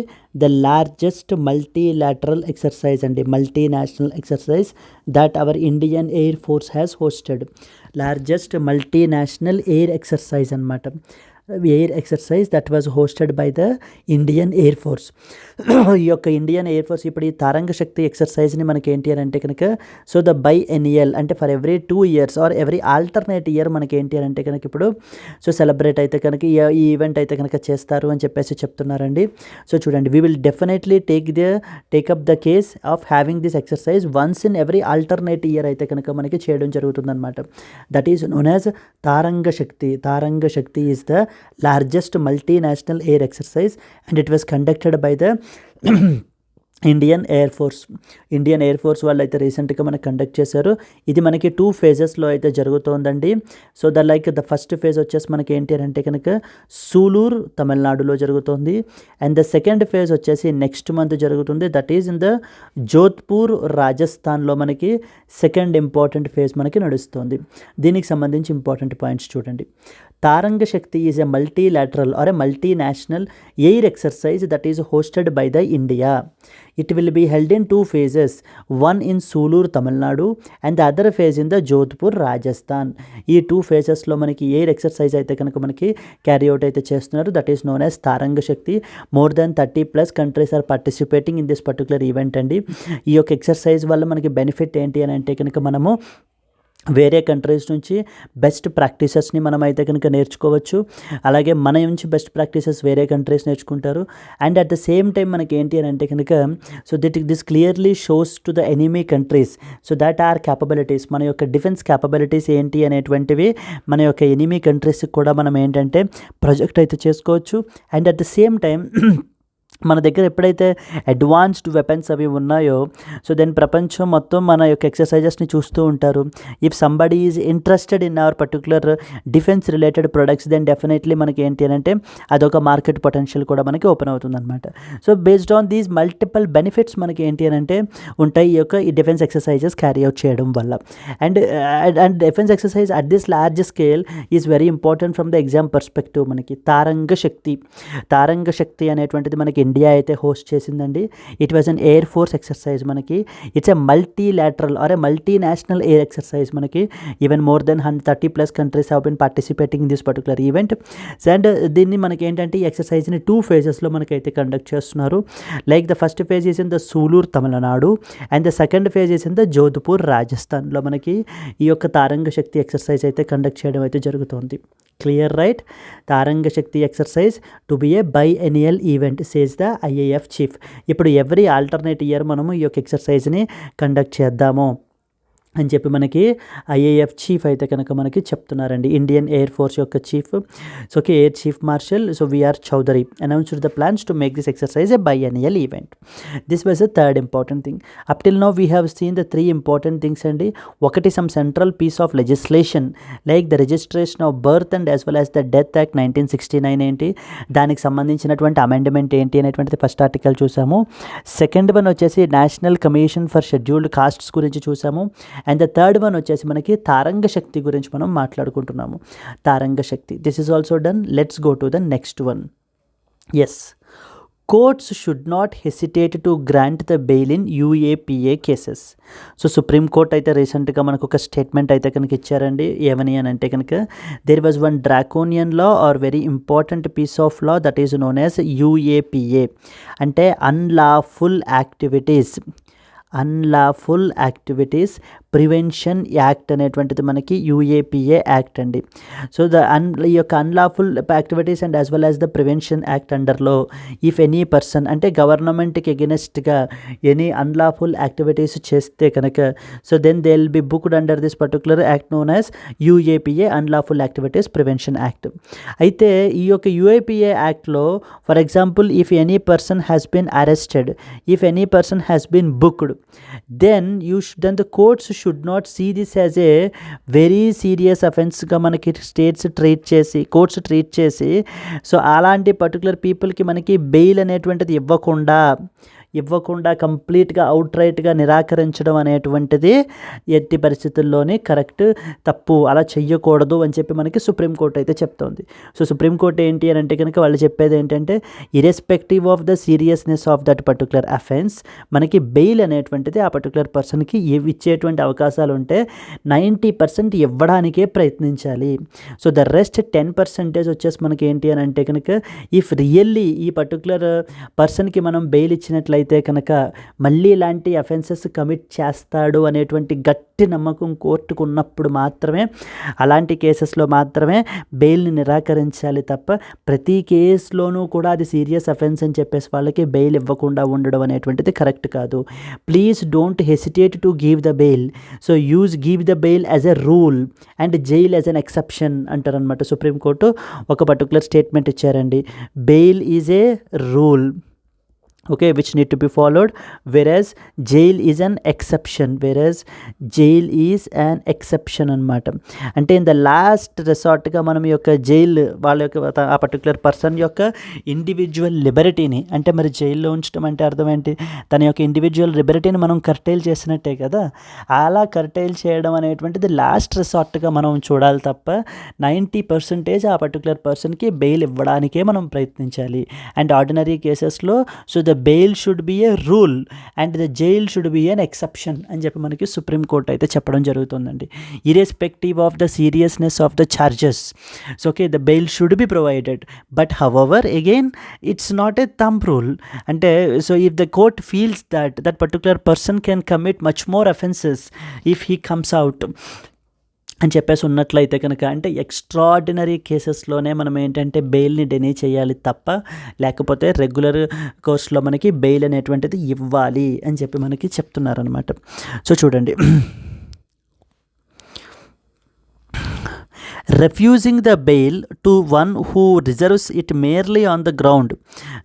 ద లార్జెస్ట్ మల్టీలాటరల్ ఎక్సర్సైజ్ అండి, multinational exercise that our Indian Air Force has hosted. Largest multinational air exercise అనమాట. Air exercise that was hosted by the Indian Air Force. ఈ యొక్క ఇండియన్ ఎయిర్ ఫోర్స్ ఇప్పుడు ఈ తారంగ శక్తి ఎక్సర్సైజ్ని మనకి ఏంటి అని అంటే కనుక సో ద బైఎన్నియల్ అంటే for every 2 years or every alternate year మనకి ఏంటి అని అంటే కనుక ఇప్పుడు సో సెలబ్రేట్ అయితే కనుక ఈ ఈవెంట్ అయితే కనుక చేస్తారు అని చెప్పేసి చెప్తున్నారండి. సో చూడండి, we will definitely take up the case of having this exercise once in every alternate year అయితే కనుక మనకి చేయడం జరుగుతుందన్నమాట. That is known as Tarang Shakti. Tarang Shakti is the largest multinational air exercise and it was conducted by the Indian Air Force వాళ్ళు అయితే రీసెంట్గా మనకు కండక్ట్ చేశారు. ఇది మనకి 2 phases అయితే జరుగుతోందండి. సో ద ఫస్ట్ ఫేజ్ వచ్చేసి మనకి ఏంటి అంటే కనుక సూలూర్ తమిళనాడులో జరుగుతుంది. అండ్ ద సెకండ్ ఫేజ్ వచ్చేసి నెక్స్ట్ మంత్ జరుగుతుంది. That is in the Jodhpur రాజస్థాన్లో మనకి సెకండ్ ఇంపార్టెంట్ ఫేజ్ మనకి నడుస్తుంది. దీనికి సంబంధించి ఇంపార్టెంట్ పాయింట్స్ చూడండి. Tarang Shakti is a multilateral or a multinational air exercise that is hosted by the India. It will be held in 2 phases, one in Sulur, Tamil Nadu and the other phase in the Jodhpur, Rajasthan. ఈ 2 phases మనకి ఎయిర్ ఎక్సర్సైజ్ అయితే కనుక మనకి క్యారీ అవుట్ అయితే చేస్తున్నారు. That is known as Tarang Shakti. More than 30+ countries are participating in this particular event అండి. ఈ యొక్క ఎక్సర్సైజ్ వల్ల మనకి బెనిఫిట్ ఏంటి అని అంటే కనుక మనము వేరే కంట్రీస్ నుంచి బెస్ట్ ప్రాక్టీసెస్ని మనం అయితే కనుక నేర్చుకోవచ్చు. అలాగే మన నుంచి బెస్ట్ ప్రాక్టీసెస్ వేరే కంట్రీస్ నేర్చుకుంటారు. And at the same time మనకి ఏంటి అని అంటే కనుక so this clearly shows to the enemy countries so that our capabilities, మన యొక్క డిఫెన్స్ క్యాపబిలిటీస్ ఏంటి అనేటువంటివి మన యొక్క ఎనిమీ కంట్రీస్కి కూడా మనం ఏంటంటే ప్రొజెక్ట్ అయితే చేసుకోవచ్చు. And at the same time మన దగ్గర ఎప్పుడైతే అడ్వాన్స్డ్ వెపన్స్ అవి ఉన్నాయో సో దెన్ ప్రపంచం మొత్తం మన యొక్క ఎక్సర్సైజెస్ని చూస్తూ ఉంటారు. If somebody is interested in our particular defence related products then definitely మనకి ఏంటి అని అంటే అదొక మార్కెట్ పొటెన్షియల్ కూడా మనకి ఓపెన్ అవుతుంది అనమాట. So based on these multiple benefits మనకి ఏంటి అని అంటే ఉంటాయి ఈ డిఫెన్స్ ఎక్సర్సైజెస్ క్యారీ అవుట్ చేయడం వల్ల. And defence exercise at this large scale is very important from the exam perspective. మనకి తారంగ శక్తి అనేటువంటిది మనకి ఇండియా అయితే హోస్ట్ చేసిందండి. It was an air force exercise. మనకి it's a multilateral or a multinational air exercise. మనకి even more than 30+ countries have been participating in this particular event. And దీన్ని మనకి ఏంటంటే ఈ ఎక్సర్సైజ్ని 2 phases మనకైతే కండక్ట్ చేస్తున్నారు. Like the first phase is in the Sulur Tamil Nadu and the second phase is in the Jodhpur రాజస్థాన్లో మనకి ఈ యొక్క తారంగ శక్తి ఎక్సర్సైజ్ అయితే కండక్ట్ చేయడం అయితే జరుగుతుంది. Clear right? Tarang Shakti exercise to be a biennial event says the IAF chief. ఇప్పుడు ఎవ్రీ ఆల్టర్నేట్ ఇయర్ మనము ఈ యొక్క ఎక్సర్సైజ్ని కండక్ట్ చేద్దాము అని చెప్పి మనకి ఐఏఎఫ్ చీఫ్ అయితే కనుక మనకి చెప్తున్నారండి. ఇండియన్ ఎయిర్ ఫోర్స్ యొక్క chief so Air Chief Marshal so VR Chaudhari announced the plans to make this exercise a biennial event. This was the third important thing. Up till now we have seen the 3 important things అండి. ఒకటి some central piece of legislation like the registration of birth and as well as the death act 1969 ఏంటి, దానికి సంబంధించినటువంటి అమెండ్మెంట్ ఏంటి అనేటువంటిది ఫస్ట్ ఆర్టికల్ చూసాము. సెకండ్ వన్ వచ్చేసి national commission for scheduled costs గురించి చూసాము. అండ్ ద థర్డ్ వన్ వచ్చేసి మనకి తారంగ శక్తి గురించి మనం మాట్లాడుకుంటున్నాము. Tarang Shakti this is also done. Let's go to the next one. Yes, courts should not hesitate to grant the bail in UAPA cases. So Supreme Court అయితే రీసెంట్గా మనకు ఒక స్టేట్మెంట్ అయితే కనుక ఇచ్చారండి. ఏమని అని అంటే కనుక there was one draconian law or very important piece of law that is known as UAPA అంటే అన్లాఫుల్ యాక్టివిటీస్ ప్రివెన్షన్ యాక్ట్ అనేటువంటిది మనకి యూఏపీఏ యాక్ట్ అండి. సో ఈ యొక్క unlawful activities and as well as the prevention act అండర్లో ఇఫ్ ఎనీ పర్సన్ అంటే గవర్నమెంట్కి ఎగెనెస్ట్గా ఎనీ అన్లాఫుల్ యాక్టివిటీస్ చేస్తే కనుక so then they will be booked under this particular act known as UAPA unlawful activities prevention act. అయితే ఈ యొక్క యూఏపీఏ యాక్ట్లో for example if any person has been arrested, if any person has been booked, then the courts should not see this as a very serious offense గా మనకి కోర్ట్స్ ట్రీట్ చేసి సో అలాంటి పర్టికులర్ పీపుల్కి మనకి బెయిల్ అనేటువంటిది ఇవ్వకుండా ఇవ్వకుండా కంప్లీట్గా అవుట్రైట్గా నిరాకరించడం అనేటువంటిది ఎట్టి పరిస్థితుల్లోనే కరెక్ట్, తప్పు, అలా చెయ్యకూడదు అని చెప్పి మనకి సుప్రీంకోర్టు అయితే చెప్తోంది. సో సుప్రీంకోర్టు ఏంటి అని అంటే కనుక వాళ్ళు చెప్పేది ఏంటంటే irrespective of the seriousness of that particular offence మనకి బెయిల్ అనేటువంటిది ఆ పర్టికులర్ పర్సన్కి ఇచ్చేటువంటి అవకాశాలు ఉంటే 90% ఇవ్వడానికే ప్రయత్నించాలి. సో ద రెస్ట్ 10% వచ్చేసి మనకి ఏంటి అని అంటే కనుక ఇఫ్ రియల్లీ ఈ పర్టికులర్ పర్సన్కి మనం బెయిల్ ఇచ్చినట్లయితే కనుక మళ్ళీ ఇలాంటి అఫెన్సెస్ కమిట్ చేస్తాడు అనేటువంటి గట్టి నమ్మకం కోర్టుకు ఉన్నప్పుడు మాత్రమే అలాంటి కేసెస్లో మాత్రమే బెయిల్ని నిరాకరించాలి తప్ప ప్రతి కేసులోనూ కూడా అది సీరియస్ అఫెన్స్ అని చెప్పేసి వాళ్ళకి బెయిల్ ఇవ్వకుండా ఉండడం అనేటువంటిది కరెక్ట్ కాదు. Please don't hesitate to give the bail. So give the bail as a rule and jail as an exception అంటారనమాట. సుప్రీంకోర్టు ఒక పర్టికులర్ స్టేట్మెంట్ ఇచ్చారండి. Bail is a rule, okay, which need to be followed, whereas jail is an exception, అనమాట. అంటే ఇన్ ద లాస్ట్ రిసార్ట్గా మనం ఈ యొక్క జైల్ వాళ్ళ యొక్క ఆ పర్టికులర్ పర్సన్ యొక్క ఇండివిజువల్ లిబర్టీని, అంటే మరి జైల్లో ఉంచడం అంటే అర్థం ఏంటి, తన యొక్క ఇండివిజువల్ లిబర్టీని మనం కర్టైల్ చేసినట్టే కదా. అలా కర్టైల్ చేయడం అనేటువంటిది లాస్ట్ రిసార్ట్గా మనం చూడాలి తప్ప 90% ఆ పర్టికులర్ పర్సన్కి బెయిల్ ఇవ్వడానికే మనం ప్రయత్నించాలి. అండ్ ఆర్డినరీ కేసెస్లో so the bail should be a rule and the jail should be an exception అని చెప్పి మనకి సుప్రీంకోర్టు అయితే చెప్పడం జరుగుతుందండి. Irrespective of the seriousness of the charges, so okay, the bail should be provided, but however again it's not a thumb rule. అంటే so if the court feels that particular person can commit much more offences if he comes out అని చెప్పేసి ఉన్నట్లయితే కనుక, అంటే ఎక్స్ట్రాడినరీ కేసెస్లోనే మనం ఏంటంటే బెయిల్ని డెనీ చేయాలి తప్ప లేకపోతే రెగ్యులర్ కోర్స్లో మనకి బెయిల్ అనేటువంటిది ఇవ్వాలి అని చెప్పి మనకి చెప్తున్నారనమాట. సో చూడండి, refusing the bail to one who reserves it merely on the ground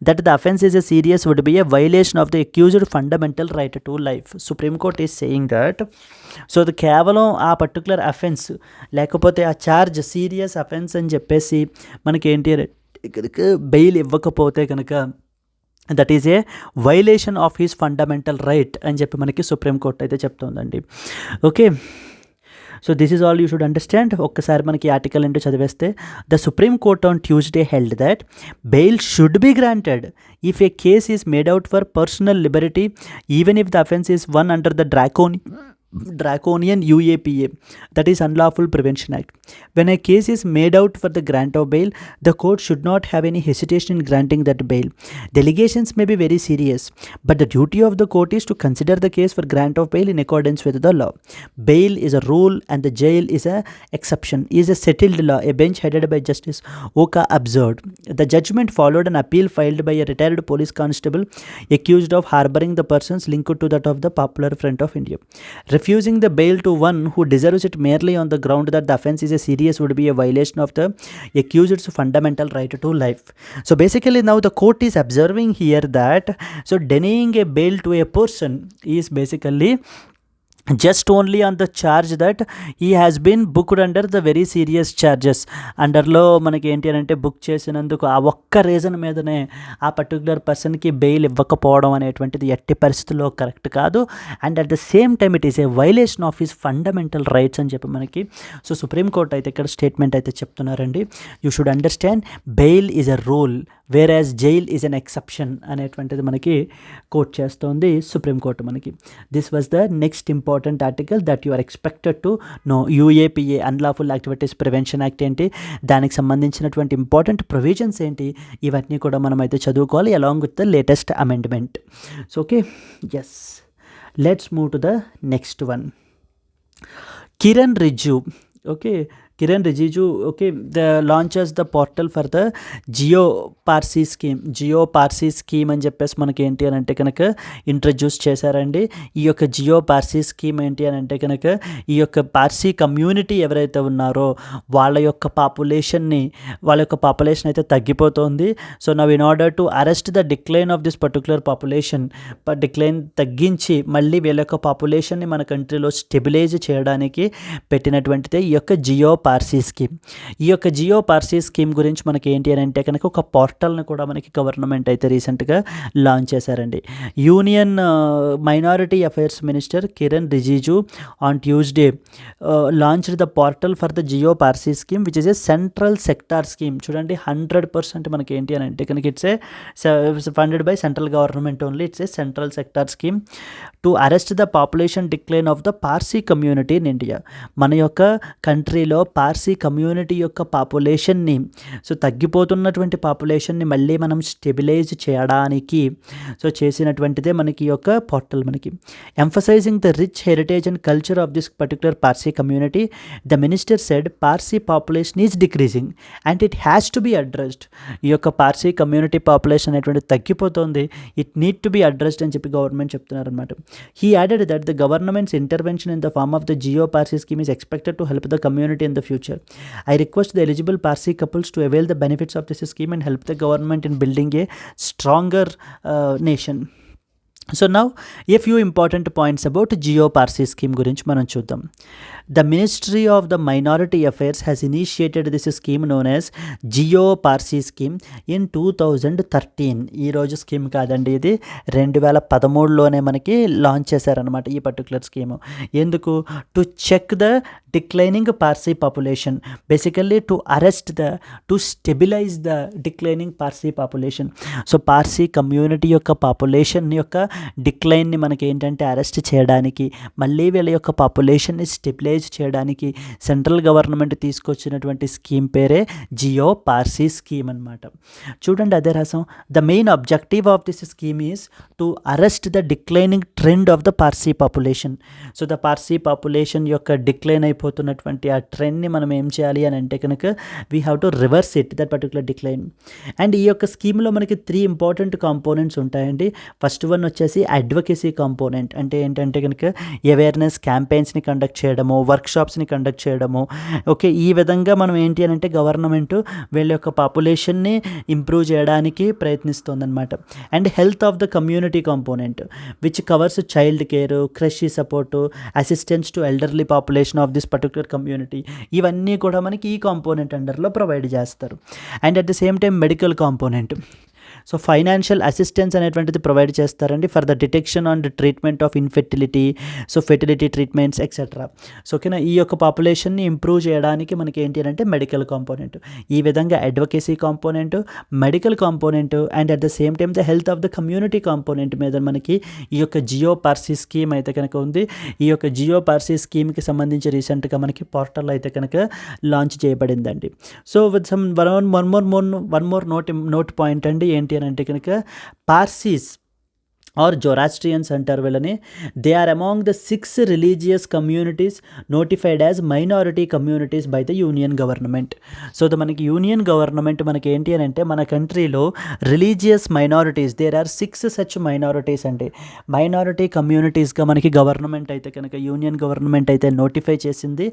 that the offence is a serious would be a violation of the accused fundamental right to life. Supreme Court is saying that so అది కేవలం ఆ పర్టికులర్ అఫెన్స్ లేకపోతే ఆ ఛార్జ్ సీరియస్ అఫెన్స్ అని చెప్పేసి మనకి ఏంటి బెయిల్ ఇవ్వకపోతే కనుక that is a violation of his fundamental right అని చెప్పి మనకి సుప్రీంకోర్టు అయితే చెప్తుందండి. Okay, so this is all you should understand. ఒక్కసారి మనకి ఆర్టికల్ ఏంటో చదివేస్తే, the supreme court on Tuesday held that bail should be granted if a case is made out for personal liberty even if the offence is one under the draconian UAPA, that is Unlawful Prevention Act. When a case is made out for the grant of bail, the court should not have any hesitation in granting that bail. The allegations may be very serious, but the duty of the court is to consider the case for grant of bail in accordance with the law. Bail is a rule and the jail is a exception, is a settled law, a bench headed by Justice Oka observed. The judgment followed an appeal filed by a retired police constable accused of harboring the persons linked to that of the Popular Front of India. Refusing the bail to one who deserves it merely on the ground that the offence is a serious would be a violation of the accused's fundamental right to life. So basically now the court is observing here that so denying a bail to a person is basically just only on the charge that he has been booked under the very serious charges. అండర్లో మనకి ఏంటి అని అంటే బుక్ చేసినందుకు ఆ ఒక్క రీజన్ మీదనే ఆ పర్టికులర్ పర్సన్కి బెయిల్ ఇవ్వకపోవడం అనేటువంటిది ఎట్టి పరిస్థితుల్లో కరెక్ట్ కాదు. And at the same time it is A violation of his fundamental rights అని చెప్పి మనకి సో సుప్రీంకోర్టు అయితే ఇక్కడ స్టేట్మెంట్ అయితే చెప్తున్నారండి. You should understand bail is a rule where jail is an exception అనేటువంటిది మనకి కోట్ చేస్తోంది సుప్రీంకోర్టు మనకి. This was the next important article that you are expected to know. UAPA unlawful activities prevention act ఏంటి, దానికి సంబంధించినటువంటి ఇంపార్టెంట్ ప్రొవిజన్స్ ఏంటి, ఇవన్నీ కూడా మనం అయితే చదువుకోవాలి along with the latest amendment. So okay, yes, let's move to the next one. Kiren Rijiju, okay, Kiren Rijiju, okay, launches the portal for the Geo-Parsi scheme అని చెప్పేసి మనకి ఏంటి అని అంటే కనుక ఇంట్రడ్యూస్ చేశారండి. ఈ యొక్క జియో-పార్సీ స్కీమ్ ఏంటి అని అంటే కనుక ఈ యొక్క పార్సీ కమ్యూనిటీ ఎవరైతే ఉన్నారో వాళ్ళ యొక్క పాపులేషన్ అయితే తగ్గిపోతుంది. So now in order to arrest the decline of this particular population, decline తగ్గించి మళ్ళీ వీళ్ళ యొక్క పాపులేషన్ని మన కంట్రీలో స్టెబిలైజ్ చేయడానికి పెట్టినటువంటిదే ఈ యొక్క జియో పార్సీ స్కీమ్. ఈ యొక్క జియో పార్సీ స్కీమ్ గురించి మనకి ఏంటి అని అంటే కనుక ఒక పోర్టల్ని కూడా మనకి గవర్నమెంట్ అయితే రీసెంట్గా లాంచ్ చేశారండి. Union minority affairs minister Kiran Rijiju on Tuesday launched the portal for the Jiyo Parsi scheme which is a central sector scheme. చూడండి 100% మనకి ఏంటి అని అంటే కనుక it's a funded by central government only. It's a central sector scheme to arrest the population decline of the Parsi community in India. మన యొక్క కంట్రీలో పార్సీ కమ్యూనిటీ యొక్క పాపులేషన్ని, సో తగ్గిపోతున్నటువంటి పాపులేషన్ని మళ్ళీ మనం స్టెబిలైజ్ చేయడానికి సో చేసినటువంటిదే మనకి ఈ యొక్క పోర్టల్. మనకి emphasising the rich heritage and culture of this particular Parsi community, the minister said Parsi population is decreasing and it has to be addressed. ఈ యొక్క పార్సీ కమ్యూనిటీ పాపులేషన్ అనేటువంటి తగ్గిపోతుంది, it need to be addressed అని చెప్పి గవర్నమెంట్ చెప్తున్నారనమాట. He added that the government's intervention in the form of the Jiyo Parsi scheme is expected to help the community in the future. I request the eligible Parsi couples to avail the benefits of this scheme and help the government in building a stronger nation. So now a few important points about Jiyo Parsi scheme గురించి మనం చూద్దాం. The ministry of the minority affairs has initiated this scheme known as Jiyo Parsi scheme in 2013. ఈరోజు స్కీమ్ కాదండి, ఇది 2013లోనే మనకి లాంచ్ చేశారనమాట ఈ పర్టికులర్ స్కీము. ఎందుకు? To check the declining Parsi population, basically to arrest to stabilise the declining Parsi population. So Parsi community యొక్క పాపులేషన్ యొక్క డిక్లైన్ని మనకి ఏంటంటే అరెస్ట్ చేయడానికి, మళ్ళీ వీళ్ళ యొక్క పాపులేషన్ని స్టెబిలైజ్ చేయడానికి సెంట్రల్ గవర్నమెంట్ తీసుకొచ్చినటువంటి స్కీమ్ పేరే జియో పార్సీ స్కీమ్ అనమాట. చూడండి అదే రాసం. The main objective of this scheme is to arrest the declining trend of the Parsi population. So the Parsi population యొక్క డిక్లైన్ అయిపోతున్నటువంటి ఆ ట్రెండ్ని మనం ఏం చేయాలి అని అంటే కనుక we have to reverse it, that particular decline. And ఈ యొక్క స్కీమ్లో మనకి 3 ఇంపార్టెంట్ కాంపోనెంట్స్ ఉంటాయండి. ఫస్ట్ వన్ వచ్చేసి అడ్వకేసీ కాంపోనెంట్. అంటే ఏంటంటే కనుక అవేర్నెస్ క్యాంపెయిన్స్ని కండక్ట్ చేయడము, వర్క్షాప్స్ని కండక్ట్ చేయడము. ఓకే, ఈ విధంగా మనం ఏంటి అని అంటే గవర్నమెంట్ వీళ్ళ యొక్క పాపులేషన్ని ఇంప్రూవ్ చేయడానికి ప్రయత్నిస్తుందన్నమాట. And health of the community component which covers child care, creche support, assistance to elderly population of this particular community. ఇవన్నీ కూడా మనకి ఈ కాంపోనెంట్ అండర్లో ప్రొవైడ్ చేస్తారు. And at the same time medical component, so financial assistance అనేటువంటిది ప్రొవైడ్ చేస్తారండి for the detection and treatment of infertility, so fertility treatments etcetera. So ఓకేనా, ఈ యొక్క పాపులేషన్ని ఇంప్రూవ్ చేయడానికి మనకి ఏంటి అంటే మెడికల్ కాంపోనెంట్. ఈ విధంగా advocacy component, medical component and at the same time the health of the community component మీద మనకి ఈ యొక్క జియో పార్సీ స్కీమ్ అయితే కనుక ఉంది. ఈ యొక్క జియో పార్సీ స్కీమ్కి సంబంధించి రీసెంట్గా మనకి పోర్టల్ అయితే కనుక లాంచ్ చేయబడిందండి. So with some one more note point అండి. ఏంటి అని అంటే కనుక పార్సీస్ ఆర్ జొరాస్ట్రియన్స్ అంటారు వీళ్ళని. They are among the 6 religious communities notified as minority communities by the union government. So మనకి యూనియన్ గవర్నమెంట్ మనకి ఏంటి అని అంటే మన కంట్రీలో religious minorities, there are 6 such minorities అండి. మైనారిటీ కమ్యూనిటీస్గా మనకి గవర్నమెంట్ అయితే కనుక యూనియన్ గవర్నమెంట్ అయితే నోటిఫై చేసింది.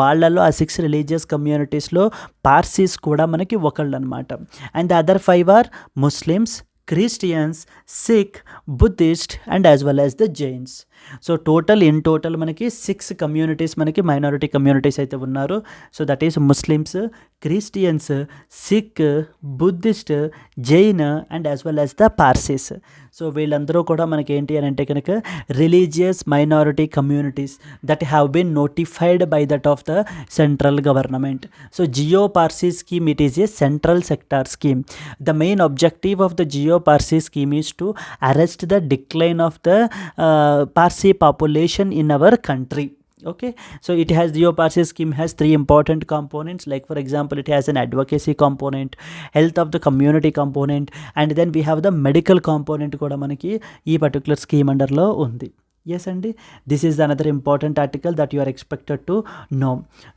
వాళ్ళలో ఆ 6 రిలీజియస్ కమ్యూనిటీస్లో పార్సీస్ కూడా మనకి ఒకళ్ళు అనమాట. And the other 5 are Muslims, Christians, Sikh, Buddhist and as well as the Jains. So in total మనకి 6 కమ్యూనిటీస్ మనకి మైనారిటీ కమ్యూనిటీస్ అయితే ఉన్నారు. So that is Muslims, Christians, Sikh, Buddhist, Jain and as well as the Parsis. So వీళ్ళందరూ కూడా మనకి ఏంటి అని అంటే కనుక religious minority communities that have been notified by that of the central government. So Jiyo Parsi scheme it is a central sector scheme. The main objective of the Jiyo Parsi scheme is to arrest the decline of the Parsi population in our country. Okay, so it has Dio Parsi scheme has 3 important components, like for example it has an advocacy component, health of the community component and then we have the medical component kuda manaki ee particular scheme under lo undi. Yes అండి, this is another important article that you are expected to know.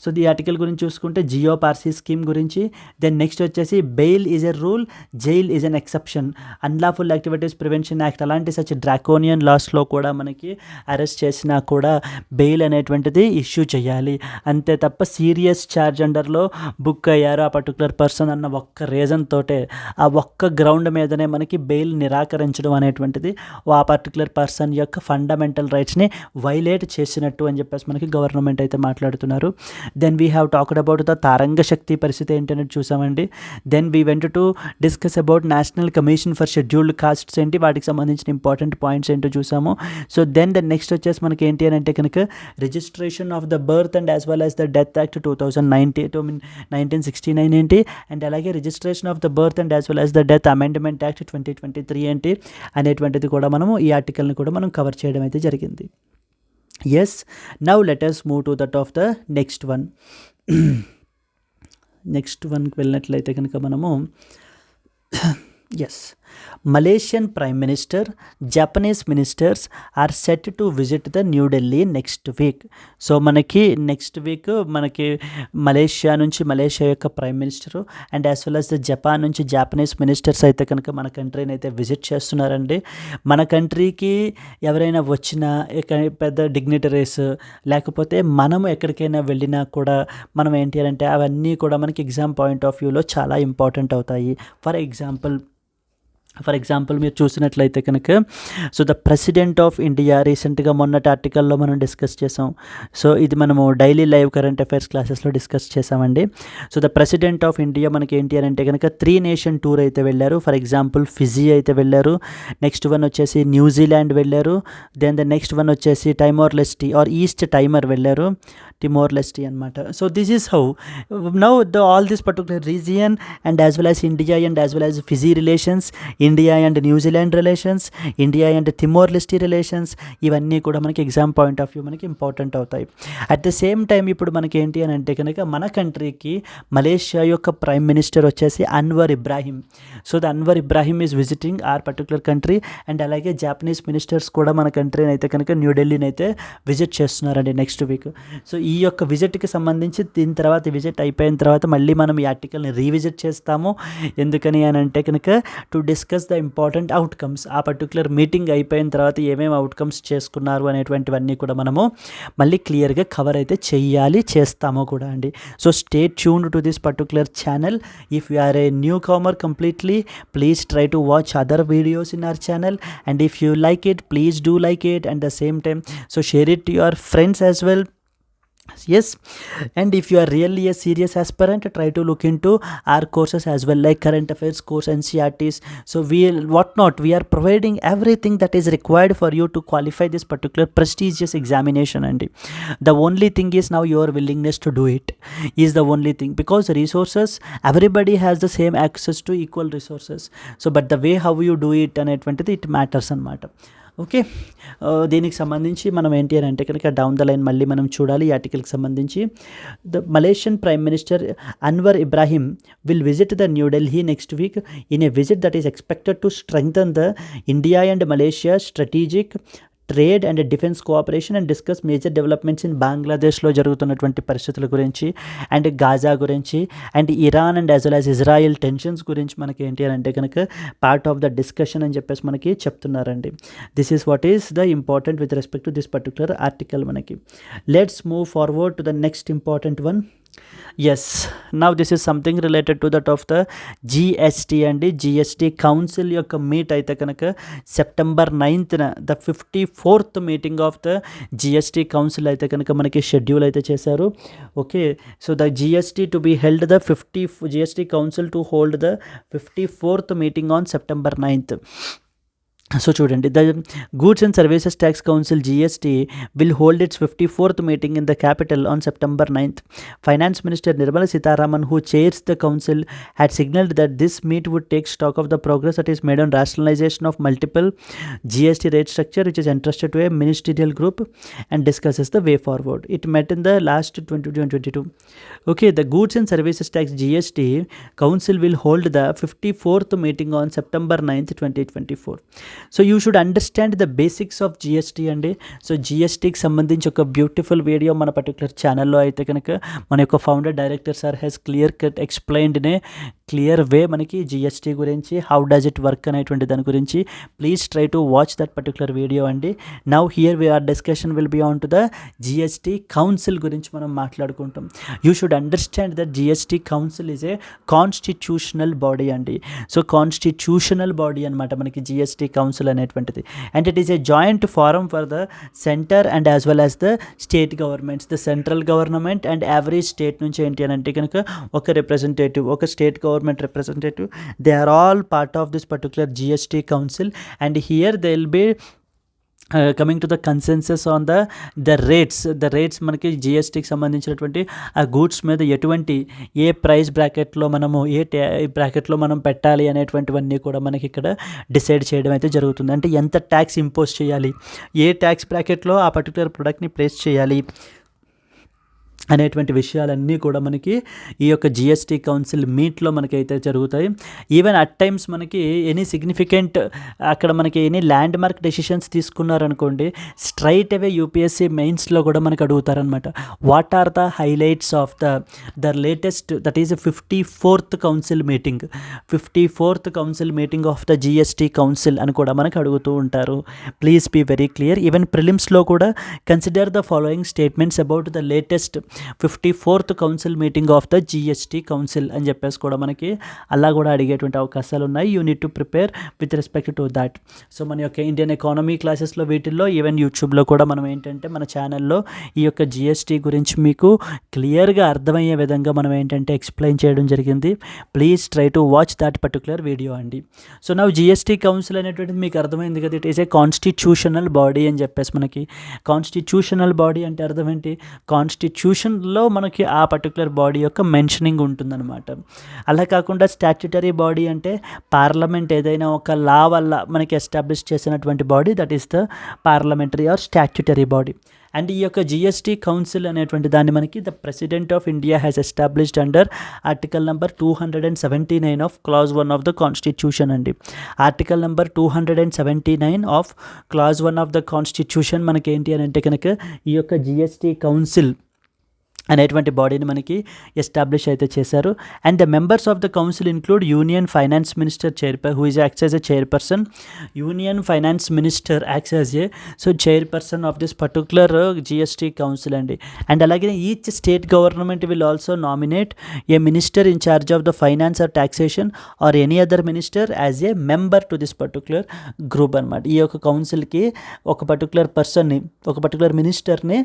So ఈ ఆర్టికల్ గురించి చూసుకుంటే జియో పార్సీ స్కీమ్ గురించి. దెన్ నెక్స్ట్ వచ్చేసి bail is a rule, jail is an exception. Unlawful activities prevention act అలాంటి సచ్ డ్రాకోనియన్ లాస్లో కూడా మనకి అరెస్ట్ చేసినా కూడా బెయిల్ అనేటువంటిది ఇష్యూ చేయాలి. అంతే తప్ప సీరియస్ ఛార్జ్ అండర్లో బుక్ అయ్యారు ఆ పర్టికులర్ పర్సన్ అన్న ఒక్క రీజన్ తోటే, ఆ ఒక్క గ్రౌండ్ మీదనే మనకి బెయిల్ నిరాకరించడం అనేటువంటిది ఆ పర్టికులర్ పర్సన్ యొక్క ఫండమెంటల్ ఫండమెంటల్ రైట్స్ని వైలేట్ చేసినట్టు అని చెప్పేసి మనకి గవర్నమెంట్ అయితే మాట్లాడుతున్నారు. Then we have talked about the Tarang Shakti పరిస్థితి ఏంటనేది చూసామండి. Then we went to discuss about national commission for scheduled castes ఏంటి, వాటికి సంబంధించిన ఇంపార్టెంట్ పాయింట్స్ ఏంటో చూసాము. సో దెన్ ద నెక్స్ట్ వచ్చేసి మనకి ఏంటి అని అంటే కనుక registration of the birth and as well as the death act 1969 ఏంటి, అండ్ అలాగే registration of the birth and as well as the death amendment act 2023 ఏంటి అనేటువంటిది కూడా మనము ఈ ఆర్టికల్ని కూడా మనం కవర్ చేయడం అయితే జరిగింది. Yes, now let us move to that of the next one. Next వన్కి వెళ్ళినట్లయితే కనుక మనము yes, Malaysian prime minister, Japanese ministers are set to visit the New Delhi next week. So మనకి నెక్స్ట్ వీక్ మనకి మలేషియా యొక్క prime minister and as well as the Japan నుంచి జాపనీస్ మినిస్టర్స్ అయితే కనుక మన కంట్రీని అయితే విజిట్ చేస్తున్నారండి. మన కంట్రీకి ఎవరైనా వచ్చినా పెద్ద డిగ్నిటరీస్ లేకపోతే మనము ఎక్కడికైనా వెళ్ళినా కూడా మనం ఏంటి అంటే అవన్నీ కూడా మనకి ఎగ్జామ్ పాయింట్ ఆఫ్ వ్యూలో చాలా ఇంపార్టెంట్ అవుతాయి. ఫర్ ఎగ్జాంపుల్ మీరు చూసినట్లయితే కనుక so the president of India రీసెంట్గా మొన్నటి ఆర్టికల్లో మనం డిస్కస్ చేసాం. సో ఇది మనము డైలీ లైవ్ కరెంట్ అఫైర్స్ క్లాసెస్లో డిస్కస్ చేసామండి. So the president of India మనకి ఏంటి అని అంటే కనుక 3 నేషన్ టూర్ అయితే వెళ్ళారు. ఫర్ ఎగ్జాంపుల్ ఫిజీ అయితే వెళ్ళారు, నెక్స్ట్ వన్ వచ్చేసి న్యూజిలాండ్ వెళ్ళారు, దెన్ ద నెక్స్ట్ వన్ వచ్చేసి Timor Leste or East Timor వెళ్ళారు, టిమోర్ లెస్టీ అనమాట. So this is how now all this particular region and as well as India and as well as Fiji relations, India and New Zealand relations, India and Timor Leste relations, ఇవన్నీ కూడా మనకి ఎగ్జామ్ పాయింట్ ఆఫ్ వ్యూ మనకి ఇంపార్టెంట్ అవుతాయి. అట్ ద సేమ్ టైం ఇప్పుడు మనకి ఏంటి అని అంటే కనుక మన కంట్రీకి మలేషియా యొక్క ప్రైమ్ మినిస్టర్ వచ్చేసి Anwar Ibrahim. So the Anwar Ibrahim is visiting our particular country and అలాగే జాపనీస్ మినిస్టర్స్ కూడా మన కంట్రీని అయితే కనుక న్యూఢిల్లీని అయితే విజిట్ చేస్తున్నారండి నెక్స్ట్ వీక్. సో ఈ యొక్క విజిట్కి సంబంధించి దీని తర్వాత విజిట్ అయిపోయిన తర్వాత మళ్ళీ మనం ఈ ఆర్టికల్ని రీవిజిట్ చేస్తాము. ఎందుకని అని అంటే కనుక to discuss the important outcomes, ఆ పర్టికులర్ మీటింగ్ అయిపోయిన తర్వాత ఏమేమి అవుట్కమ్స్ చేసుకున్నారు అనేటువంటివన్నీ కూడా మనము మళ్ళీ క్లియర్గా కవర్ అయితే చేస్తాము కూడా అండి. So stay tuned to this particular channel. If you are a newcomer completely, please try to watch other videos in our channel, and if you like it, please do like it, and the same time so share it to your friends as well. Yes, and if you are really a serious aspirant, try to look into our courses as well, like current affairs course, NCERTs. So we are providing everything that is required for you to qualify this particular prestigious examination. And the only thing is now your willingness to do it is the only thing, because resources, everybody has the same access to equal resources. So but the way how you do it and it matters anamata. Okay, దీనికి సంబంధించి మనం ఏంటి అని అంటే కనుక డౌన్ ద లైన్ మళ్ళీ మనం చూడాలి. ఈ ఆర్టికల్కి సంబంధించి the Malaysian prime minister Anwar Ibrahim will visit the New Delhi next week in a visit that is expected to strengthen the India and Malaysia strategic trade and defence cooperation and discuss major developments in బంగ్లాదేశ్లో జరుగుతున్నటువంటి పరిస్థితుల గురించి అండ్ గాజా గురించి and Iran and as well as Israel tensions గురించి మనకి ఏంటి అని అంటే కనుక పార్ట్ ఆఫ్ ద డిస్కషన్ అని చెప్పేసి మనకి చెప్తున్నారండి. This is what is the important with respect to this particular article. మనకి let's move forward to the next important one. Yes, now this is something related to that of the GST and the GST Council యొక్క మీట్ అయితే కనుక September 9th the 54th meeting of the GST Council అయితే కనుక మనకి షెడ్యూల్ అయితే చేశారు. Okay, so the GST to be held the GST Council to hold the 54th meeting on September 9th. So చూడండి, the goods and services tax Council GST will hold its 54th meeting in the capital on September 9th. Finance Minister Nirmala Sitharaman, who chairs the council, had signaled that this meet would take stock of the progress that is made on rationalization of multiple GST rate structure, which is entrusted to a ministerial group and discusses the way forward. It met in the last 2022. Okay, the goods and services tax GST council will hold the 54th meeting on September 9th, 2024. So you should understand the basics of GST అండి. సో GSTకి సంబంధించి ఒక బ్యూటిఫుల్ వీడియో మన పర్టికులర్ ఛానల్లో అయితే కనుక మన యొక్క founder director sir has clear cut explained in a clear way మనకి జిఎస్టీ గురించి హౌ డస్ ఇట్ వర్క్ అనేటువంటి దాని గురించి. Please try to watch that particular video అండి. Now here we are discussion will be on to the GST council గురించి మనం మాట్లాడుకుంటాం. You should understand that GST Council is a constitutional body అండి. సో కాన్స్టిట్యూషనల్ బాడీ అనమాట మనకి జిఎస్టీ కౌన్సిల్ అనేటువంటిది. And it is a joint forum for the centre and as well as the state governments. The central government and every state నుంచి ఏంటి అని అంటే కనుక ఒక రిప్రజెంటేటివ్, ఒక state government representative, they are all part of this particular GST council. And here they will be coming to the consensus on the rates మనకి జిఎస్టీకి సంబంధించినటువంటి ఆ గూడ్స్ మీద ఎటువంటి ఏ ప్రైస్ బ్రాకెట్లో మనము బ్రాకెట్లో మనం పెట్టాలి అనేటువంటివన్నీ కూడా మనకి ఇక్కడ డిసైడ్ చేయడం అయితే జరుగుతుంది. అంటే ఎంత ట్యాక్స్ ఇంపోజ్ చేయాలి, ఏ ట్యాక్స్ బ్రాకెట్లో ఆ పర్టికులర్ ప్రోడక్ట్ని ప్లేస్ చేయాలి అనేటువంటి విషయాలన్నీ కూడా మనకి ఈ యొక్క జిఎస్టీ కౌన్సిల్ మీట్లో మనకైతే జరుగుతాయి. ఈవెన్ అట్ టైమ్స్ మనకి ఎనీ సిగ్నిఫికెంట్ అక్కడ మనకి ఎనీ ల్యాండ్ మార్క్ డెసిషన్స్ తీసుకున్నారనుకోండి, స్ట్రైట్ అవే యూపీఎస్సీ మెయిన్స్లో కూడా మనకు అడుగుతారనమాట. What are the highlights of the latest, that is 54th council meeting, 54th council meeting of the GST council అని కూడా మనకు అడుగుతూ ఉంటారు. Please be very clear. Even ప్రిలిమ్స్లో కూడా consider the following statements about the latest 54th council meeting of the GST council అని చెప్పేసి కూడా మనకి అలా కూడా అడిగేటువంటి అవకాశాలు ఉన్నాయి. You need to prepare with respect to that. So మన యొక్క ఇండియన్ ఎకానమీ క్లాసెస్లో వీటిల్లో ఈవెన్ యూట్యూబ్లో కూడా మనం ఏంటంటే మన ఛానల్లో ఈ యొక్క జిఎస్టీ గురించి మీకు క్లియర్గా అర్థమయ్యే విధంగా మనం ఏంటంటే ఎక్స్ప్లెయిన్ చేయడం జరిగింది. Please try to watch that particular video అండి. సో నా జిఎస్టీ కౌన్సిల్ అనేటువంటిది మీకు అర్థమైంది కదా, it is a constitutional body అని చెప్పేసి మనకి. కాన్స్టిట్యూషనల్ బాడీ అంటే అర్థం ఏంటి? కాన్స్టిట్యూషన్లో మనకి ఆ పర్టికులర్ బాడీ యొక్క మెన్షనింగ్ ఉంటుందన్నమాట. అలా కాకుండా స్టాట్యుటరీ బాడీ అంటే పార్లమెంట్ ఏదైనా ఒక లా వల్ల మనకి ఎస్టాబ్లిష్ చేసినటువంటి body, that is the parliamentary or statutory body. And ఈ యొక్క జిఎస్టీ కౌన్సిల్ అనేటువంటి దాన్ని మనకి the president of India has established under article number 279 of clause 1 of the constitution అండి. Article number 279 of clause 1 of the constitution మనకి ఏంటి అని అంటే కనుక ఈ యొక్క జిఎస్టీ కౌన్సిల్ అనేటువంటి బాడీని మనకి ఎస్టాబ్లిష్ అయితే చేశారు. And the members of the council include union finance minister who is acts as a chairperson. Union finance minister acts as a chairperson of this particular GST council అండి. అండ్ అలాగే each state government will also nominate A minister in charge of the finance are taxation or any other minister as a member to this particular group అనమాట. ఈ యొక్క కౌన్సిల్కి ఒక పర్టికులర్ పర్సన్ని, ఒక పర్టికులర్ మినిస్టర్ని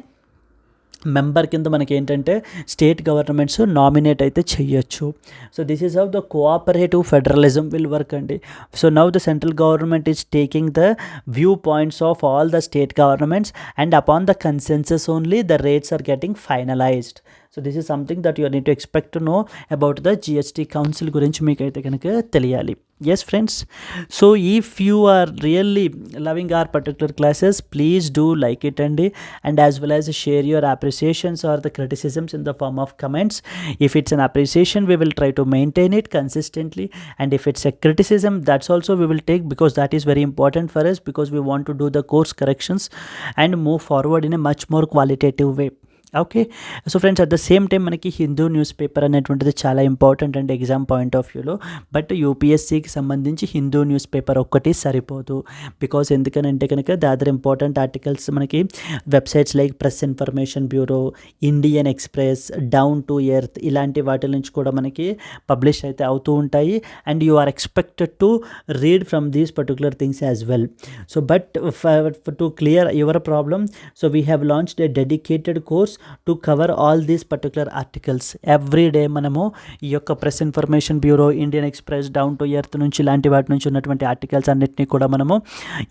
మెంబర్ కింద మనకి ఏంటంటే స్టేట్ గవర్నమెంట్స్ నామినేట్ అయితే చెయ్యొచ్చు. So this is how the cooperative federalism will work అండి. So now the central government is taking the view points of all the state governments and upon the consensus only the rates are getting finalised. So this is something that you need to expect to know about the GST council గురించి మీకు అయితే కనుక తెలియాలి. Yes friends, so if you are really loving our particular classes, please do like it and as well as share your appreciations or the criticisms in the form of comments. If it's an appreciation, we will try to maintain it consistently, and if it's a criticism, that's also we will take, because that is very important for us, because we want to do the course corrections and move forward in a much more qualitative way. Okay. So friends, at the same time మనకి హిందూ న్యూస్ పేపర్ అనేటువంటిది చాలా ఇంపార్టెంట్ అండి ఎగ్జామ్ పాయింట్ ఆఫ్ వ్యూలో. బట్ యూపీఎస్సీకి సంబంధించి హిందూ న్యూస్ పేపర్ ఒక్కటి సరిపోదు. బికాస్ ఎందుకనంటే కనుక ద అదర్ ఇంపార్టెంట్ ఆర్టికల్స్ మనకి websites like Press Information Bureau, Indian Express, Down to Earth, ఇలాంటి వాటి నుంచి కూడా మనకి పబ్లిష్ అయితే అవుతూ ఉంటాయి. And you are expected to read from these particular things as well. So but to clear your problem, so we have launched a dedicated course to cover all these particular articles. Every day మనము ఈ యొక్క press Information Bureau, Indian Express, Down to earth నుంచి ఇలాంటి వాటి నుంచి ఉన్నటువంటి ఆర్టికల్స్ అన్నిటినీ కూడా మనము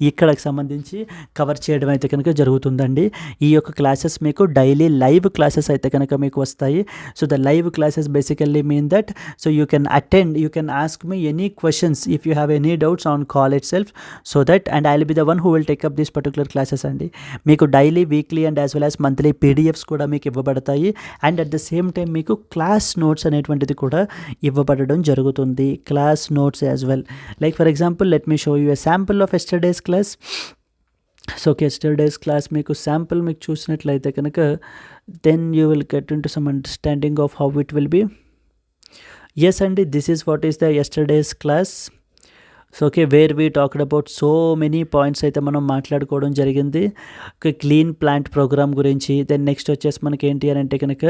ఇక్కడికి సంబంధించి కవర్ చేయడం అయితే కనుక జరుగుతుందండి. ఈ యొక్క క్లాసెస్ మీకు డైలీ లైవ్ క్లాసెస్ అయితే కనుక మీకు వస్తాయి. So the live classes basically mean that so you can attend, you can ask me any questions if you have any doubts on call it self, so that and I will be the one who will take up these particular classes అండి. మీకు daily, weekly and as well as monthly PDFs కూడా మీకు ఇవ్వబడతాయి. And at the same time మీకు క్లాస్ నోట్స్ అనేటువంటిది కూడా ఇవ్వబడడం జరుగుతుంది. Class notes as well. Like for example, let me show you a sample of yesterday's class. So yesterday's class మీకు శాంపుల్ మీకు చూసినట్లయితే కనుక then you will get into some understanding of how it will be. Yes, Andy, this is what is the yesterday's class. So okay, where we talked about so many points అయితే మనం మాట్లాడుకోవడం జరిగింది. ఒక క్లీన్ ప్లాంట్ ప్రోగ్రామ్ గురించి, దెన్ నెక్స్ట్ వచ్చేసి మనకి ఏంటి అని అంటే కనుక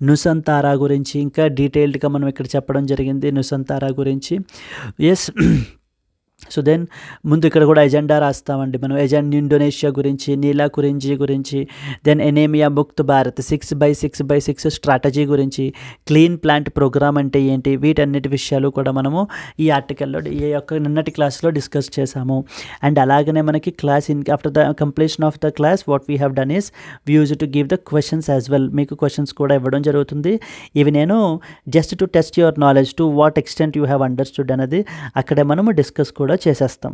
నుసంతారా గురించి ఇంకా డీటెయిల్డ్గా మనం ఇక్కడ చెప్పడం జరిగింది నుసంతారా గురించి. ఎస్, సో దెన్ ముందు ఇక్కడ కూడా ఎజెండా రాస్తామండి మనం. ఇండోనేషియా గురించి, నీలా కురించి గురించి, then anaemia Mukt Bharat 6x6x6 strategy గురించి, క్లీన్ ప్లాంట్ ప్రోగ్రామ్ అంటే ఏంటి, వీటన్నిటి విషయాలు కూడా మనము ఈ ఆర్టికల్లో ఈ యొక్క నిన్నటి క్లాస్లో డిస్కస్ చేసాము. అండ్ అలాగనే మనకి class after the completion of the class what we have done is we use to give the questions as well. మీకు క్వశ్చన్స్ కూడా ఇవ్వడం జరుగుతుంది. ఇవి నేను just to test your knowledge to what extent you have understood అనేది అక్కడే మనము డిస్కస్ కూడా చేసేస్తాం.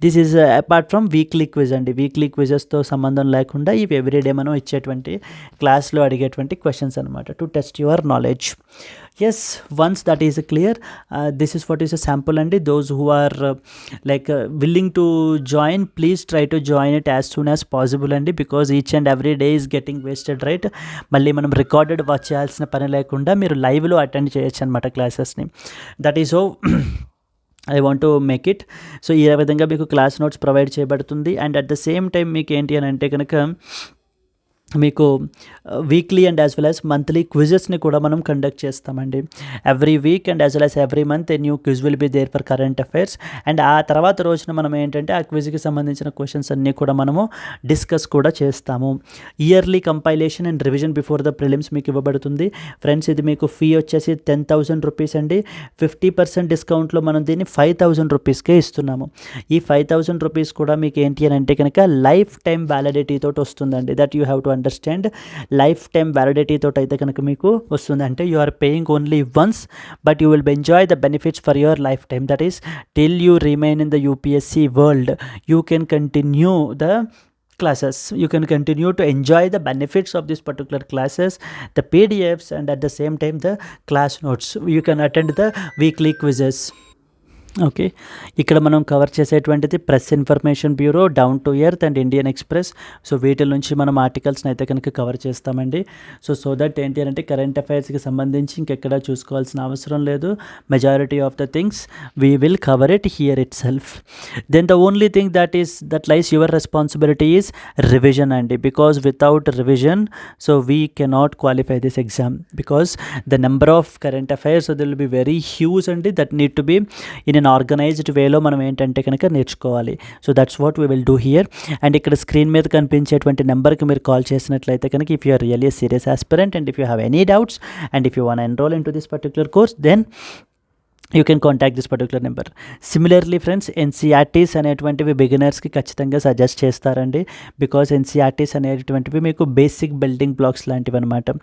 This is apart from weekly quiz అండి. వీక్లీ క్విజెస్తో సంబంధం లేకుండా ఇవి ఎవ్రీడే మనం ఇచ్చేటువంటి క్లాస్లో అడిగేటువంటి క్వశ్చన్స్ అనమాట to test your knowledge. Yes, once that is clear, this is what is a sample అండి. Those who are willing to join, please try to join it as soon as possible అండి, because each and every day is getting wasted, right. మళ్ళీ మనం రికార్డెడ్ వాచ్ చేయాల్సిన పని లేకుండా మీరు లైవ్లో అటెండ్ చేయొచ్చు అనమాట క్లాసెస్ని. That is so I want to make it. So ఈ విధంగా మీకు క్లాస్ నోట్స్ ప్రొవైడ్ చేయబడుతుంది. And at the same time మీకు ఏంటి అని అంటే కనుక మీకు weekly and as well as monthly క్విజెస్ని కూడా మనం కండక్ట్ చేస్తామండి. Every week and as well as every month a new quiz will be there for current affairs. And ఆ తర్వాత రోజున మనం ఏంటంటే ఆ క్విజ్కి సంబంధించిన క్వశ్చన్స్ అన్నీ కూడా మనము డిస్కస్ కూడా చేస్తాము. Yearly compilation and revision before the prelims మీకు ఇవ్వబడుతుంది. ఫ్రెండ్స్, ఇది మీకు ఫీ వచ్చేసి 10,000 రూపీస్ అండి. 50% డిస్కౌంట్లో మనం దీన్ని 5,000 రూపీస్కే ఇస్తున్నాము. ఈ 5,000 రూపీస్ కూడా మీకు ఏంటి అని అంటే కనుక లైఫ్ టైం వ్యాలిడిటీ తోటి వస్తుందండి. That you have to understand. Lifetime validity తోటి అయితే కనుక మీకు వస్తుంది. అంటే you are paying only once but you will enjoy the benefits for your lifetime. That is till you remain in the UPSC world, you can continue the classes, you can continue to enjoy the benefits of this particular classes, the PDFs, and at the same time the class notes. You can attend the weekly quizzes. Okay, ఇక్కడ మనం కవర్ చేసేటువంటిది Press Information Bureau, Down to Earth and Indian Express. So వీటి నుంచి మనం ఆర్టికల్స్ని అయితే కనుక కవర్ చేస్తామండి. సో దట్ ఏంటి అంటే కరెంట్ అఫైర్స్కి సంబంధించి ఇంకెక్కడ చూసుకోవాల్సిన అవసరం లేదు. Majority of the things we will cover it here itself. Then the only thing that lies your responsibility is revision అండి. Because without revision so we cannot qualify this exam, because the number of current affairs deal will be very huge అండి. That need to be in an organized వేలో మనం ఏంటంటే కనుక నేర్చుకోవాలి. So that's what we will do here. And ఇక్కడ స్క్రీన్ మీద కనిపించేటువంటి నెంబర్కి మీరు కాల్ చేసినట్లయితే కనుక if you are really a serious aspirant and if you have any doubts and if you want to enroll into this particular course, then you can contact this particular number. Similarly friends, NCERTs అనేటువంటివి బిగినర్స్కి ఖచ్చితంగా సజెస్ట్ చేస్తారండి. బికాజ్ NCERTs అనేటువంటివి మీకు బేసిక్ బిల్డింగ్ బ్లాక్స్ లాంటివి అనమాట.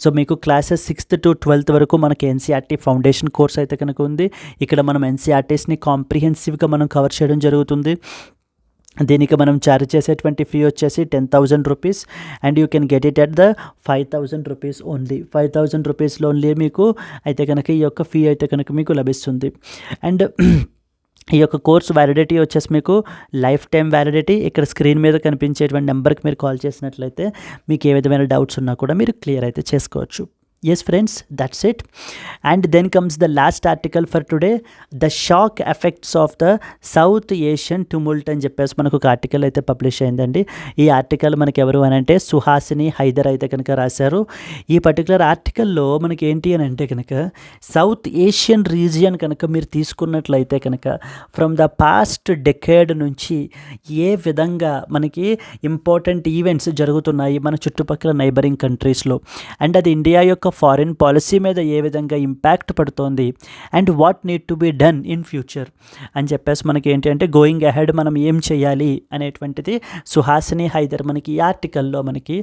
సో మీకు క్లాసెస్ 6th to 12th వరకు మనకి NCERT ఫౌండేషన్ కోర్స్ అయితే కనుక ఉంది. ఇక్కడ మనం NCERTsని కాంప్రిహెన్సివ్గా మనం కవర్ చేయడం జరుగుతుంది. దీనికి మనం ఛార్జ్ చేసేటువంటి ఫీ వచ్చేసి 10,000 rupees and you can get it at the 5,000 rupees only. 5,000 రూపీస్లో ఓన్లీ మీకు అయితే కనుక ఈ యొక్క ఫీ అయితే కనుక మీకు లభిస్తుంది. అండ్ ఈ యొక్క కోర్స్ వ్యాలిడిటీ వచ్చేసి మీకు లైఫ్ టైం వ్యాలిడిటీ. ఇక్కడ స్క్రీన్ మీద కనిపించేటువంటి నెంబర్కి మీరు కాల్ చేసినట్లయితే మీకు ఏ విధమైన డౌట్స్ ఉన్నా కూడా మీరు క్లియర్ అయితే చేసుకోవచ్చు. Yes friends, that's it. And then comes the last article for today, the shock effects of the South Asian tumult అని చెప్పేసి మనకు ఒక ఆర్టికల్ అయితే పబ్లిష్ అయిందండి. ఈ ఆర్టికల్ మనకి ఎవరు అని అంటే సుహాసిని హైదర్ అయితే కనుక రాశారు. ఈ పర్టికులర్ ఆర్టికల్లో మనకి ఏంటి అని అంటే కనుక సౌత్ ఏషియన్ రీజియన్ కనుక మీరు తీసుకున్నట్లయితే కనుక ఫ్రమ్ ద పాస్ట్ డెకేడ్ నుంచి ఏ విధంగా మనకి ఇంపార్టెంట్ ఈవెంట్స్ జరుగుతున్నాయి మన చుట్టుపక్కల నైబరింగ్ కంట్రీస్లో, అండ్ అది ఇండియా యొక్క ఫారిన్ పాలసీ మీద ఏ విధంగా ఇంపాక్ట్ పడుతోంది and what need to be done in future అని చెప్పేసి మనకి ఏంటి అంటే గోయింగ్ అహెడ్ మనం ఏం చేయాలి అనేటువంటిది సుహాసిని హైదర్ మనకి ఈ ఆర్టికల్లో మనకి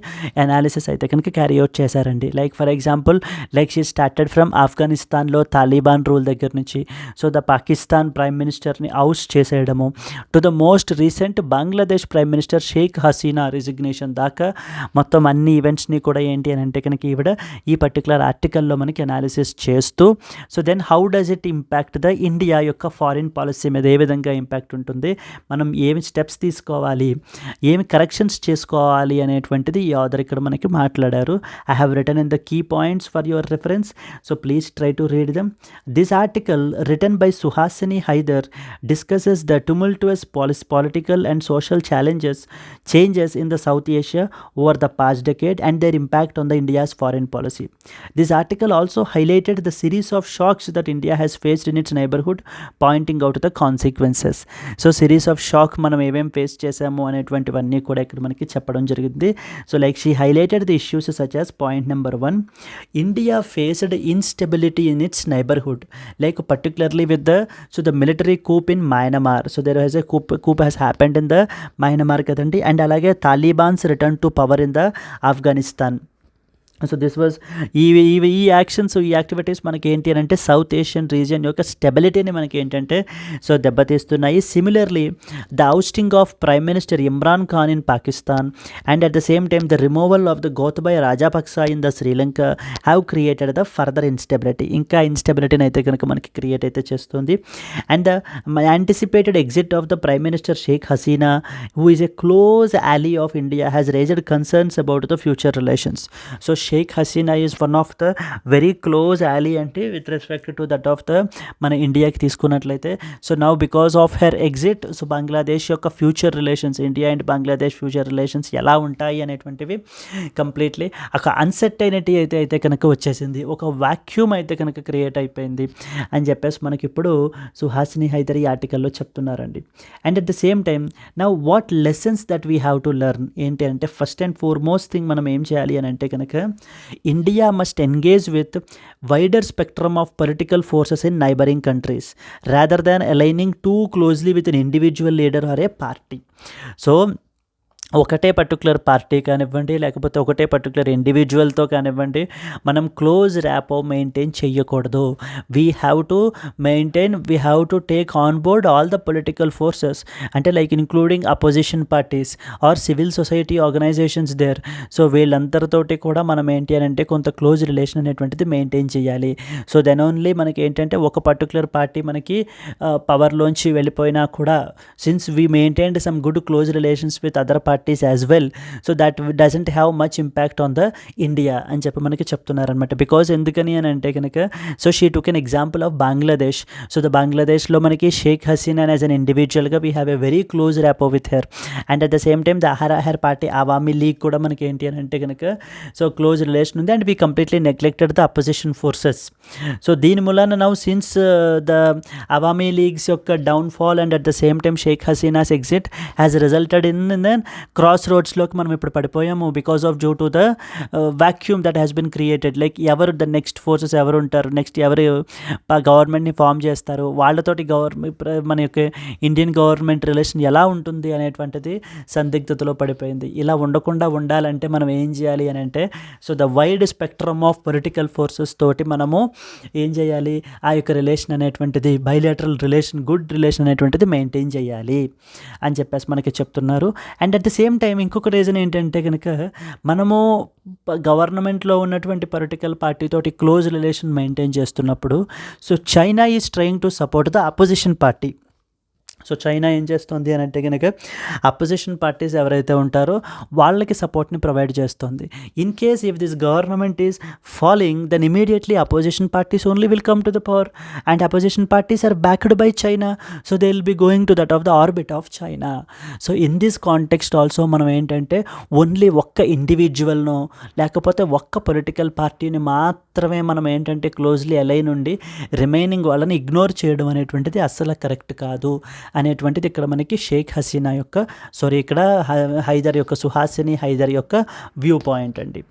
అనాలిసిస్ అయితే కనుక క్యారీ అవుట్ చేశారండి. Like for example, like she started from ఆఫ్ఘనిస్తాన్లో తాలిబాన్ రూల్ దగ్గర నుంచి, సో ద పాకిస్తాన్ ప్రైమ్ మినిస్టర్ని అవుట్ చేసేయడము, to the most recent Bangladesh prime minister Sheikh Hasina resignation దాకా మొత్తం అన్ని ఈవెంట్స్ని కూడా ఏంటి అని అంటే కనుక ఈవిడ ఈ పర్టికులర్ ఆర్టికల్లో మనకి అనాలిసిస్ చేస్తూ so then how does it impact the India యొక్క ఫారిన్ పాలసీ మీద ఏ విధంగా ఇంపాక్ట్ ఉంటుంది, మనం ఏమి స్టెప్స్ తీసుకోవాలి, ఏమి కరెక్షన్స్ చేసుకోవాలి అనేటువంటిది ఈ ఆథర్ ఇక్కడ మనకి మాట్లాడారు. I have written in the key points for your reference, so please try to read them. This article written by Suhasini Haidar discusses the tumultuous political and social changes in the South Asia over the past decade and their impact on the India's foreign policy. This article also highlighted the series of shocks that India has faced in its neighborhood, pointing out the consequences. So series of shock మనం ఏమేం ఫేస్ చేసాము అనేటువంటివన్నీ కూడా ఇక్కడ మనకి చెప్పడం జరిగింది. So like she highlighted the issues such as point number 1, India faced instability in its neighborhood, like particularly with the military coup in Myanmar. So there was a coup has happened in the Myanmar kadandi, and alage Taliban's return to power in the Afghanistan. So this was ఈ యాక్షన్స్, ఈ యాక్టివిటీస్ మనకి ఏంటి అని అంటే సౌత్ ఏషియన్ రీజియన్ యొక్క స్టెబిలిటీని మనకి ఏంటంటే సో దెబ్బతీస్తున్నాయి. Similarly the ousting of prime minister Imran Khan in Pakistan and at the same time the removal of the Gotabaya Rajapaksa in the Sri Lanka have created the further instability. ఇంకా ఇన్స్టెబిలిటీని అయితే కనుక మనకి క్రియేట్ అయితే చేస్తుంది. And the anticipated exit of the prime minister Sheikh Hasina who is a close ally of India has raised concerns about the future relations. So Sheikh Hasina is one of the very close ally అంటే with respect to that of the మన ఇండియాకి తీసుకున్నట్లయితే. So now because of her exit so Bangladesh యొక్క future relations, India and Bangladesh future relations ఎలా ఉంటాయి అనేటువంటివి కంప్లీట్లీ ఒక అన్సర్టైనిటీ అయితే కనుక వచ్చేసింది, ఒక వాక్యూమ్ అయితే కనుక క్రియేట్ అయిపోయింది అని చెప్పేసి మనకి ఇప్పుడు సుహాసిని హైదర్ ఈ ఆర్టికల్లో చెప్తున్నారండి. And at the same time now what lessons that we have to learn ఏంటి అంటే ఫస్ట్ అండ్ ఫార్మోస్ట్ థింగ్ మనం ఏం చేయాలి అని అంటే కనుక India must engage with wider spectrum of political forces in neighbouring countries rather than aligning too closely with an individual leader or a party. So ఒకటే పర్టికులర్ పార్టీ కానివ్వండి లేకపోతే ఒకటే పర్టికులర్ ఇండివిజువల్తో కానివ్వండి మనం క్లోజ్ ర్యాపో మెయింటైన్ చేయకూడదు. We have to take on board all the political forces అంటే like including opposition parties or civil society organisations there. So వీళ్ళందరితోటి కూడా మనం ఏంటి అని అంటే కొంత క్లోజ్ రిలేషన్ అనేటువంటిది మెయింటైన్ చేయాలి. సో దెన్ ఓన్లీ మనకి ఏంటంటే ఒక పర్టికులర్ పార్టీ మనకి పవర్లోంచి వెళ్ళిపోయినా కూడా since we maintained some good close relations with other parties as well, so that doesn't have much impact on the India అని చెప్పి మనకి చెప్తున్నారనమాట. బికాజ్ ఎందుకని అని అంటే కనుక so she took an example of Bangladesh. So the బంగ్లాదేశ్లో మనకి షేక్ హసీనా యాజ్ అన్ ఇండివిజువల్గా we have a very close rapport with her and at the same time the her party Awami League కూడా మనకి ఏంటి అని అంటే కనుక సో క్లోజ్ రిలేషన్ ఉంది and we completely neglected the opposition forces. So దీని మూలాన now since the Awami Leagues యొక్క downfall and at the same time Sheikh Hasina's exit has resulted in then cross రోడ్స్లోకి మనం ఇప్పుడు పడిపోయాము because of due to the vacuum that has been created. Like ఎవరు ద నెక్స్ట్ ఫోర్సెస్ ఎవరు ఉంటారు, నెక్స్ట్ ఎవరు గవర్నమెంట్ని ఫామ్ చేస్తారు, వాళ్ళతోటి మన యొక్క ఇండియన్ గవర్నమెంట్ రిలేషన్ ఎలా ఉంటుంది అనేటువంటిది సందిగ్ధతలో పడిపోయింది. ఇలా ఉండకుండా ఉండాలంటే మనం ఏం చేయాలి అని అంటే so the wide spectrum of political forces తోటి మనము ఏం చేయాలి, ఆ యొక్క రిలేషన్ అనేటువంటిది బైలేటరల్ రిలేషన్, గుడ్ రిలేషన్ అనేటువంటిది మెయింటైన్ చేయాలి అని చెప్పేసి మనకి చెప్తున్నారు. And at the same time ఇంకొక రీజన్ ఏంటంటే కనుక మనము గవర్నమెంట్లో ఉన్నటువంటి పొలిటికల్ పార్టీతోటి క్లోజ్ రిలేషన్ మెయింటైన్ చేస్తున్నప్పుడు so China is trying to support the opposition party. So China ఏం చేస్తుంది అని అంటే కనుక అపోజిషన్ పార్టీస్ ఎవరైతే ఉంటారో వాళ్ళకి సపోర్ట్ని ప్రొవైడ్ చేస్తుంది. In case if this government is following then immediately opposition parties only will come to the power and opposition parties are backed by China. So they will be going to that of the orbit of China. So in this context also మనం ఏంటంటే ఓన్లీ ఒక్క ఇండివిజువల్నో లేకపోతే ఒక్క పొలిటికల్ పార్టీని మాత్రమే మనం ఏంటంటే క్లోజ్లీ అలైన్ ఉండి రిమైనింగ్ వాళ్ళని ఇగ్నోర్ చేయడం అనేటువంటిది అస్సలు కరెక్ట్ కాదు అనేటువంటిది ఇక్కడ మనకి షేక్ హసీనా యొక్క ఇక్కడ హైదర్ యొక్క సుహాసిని హైదర్ యొక్క వ్యూ పాయింట్ అండి.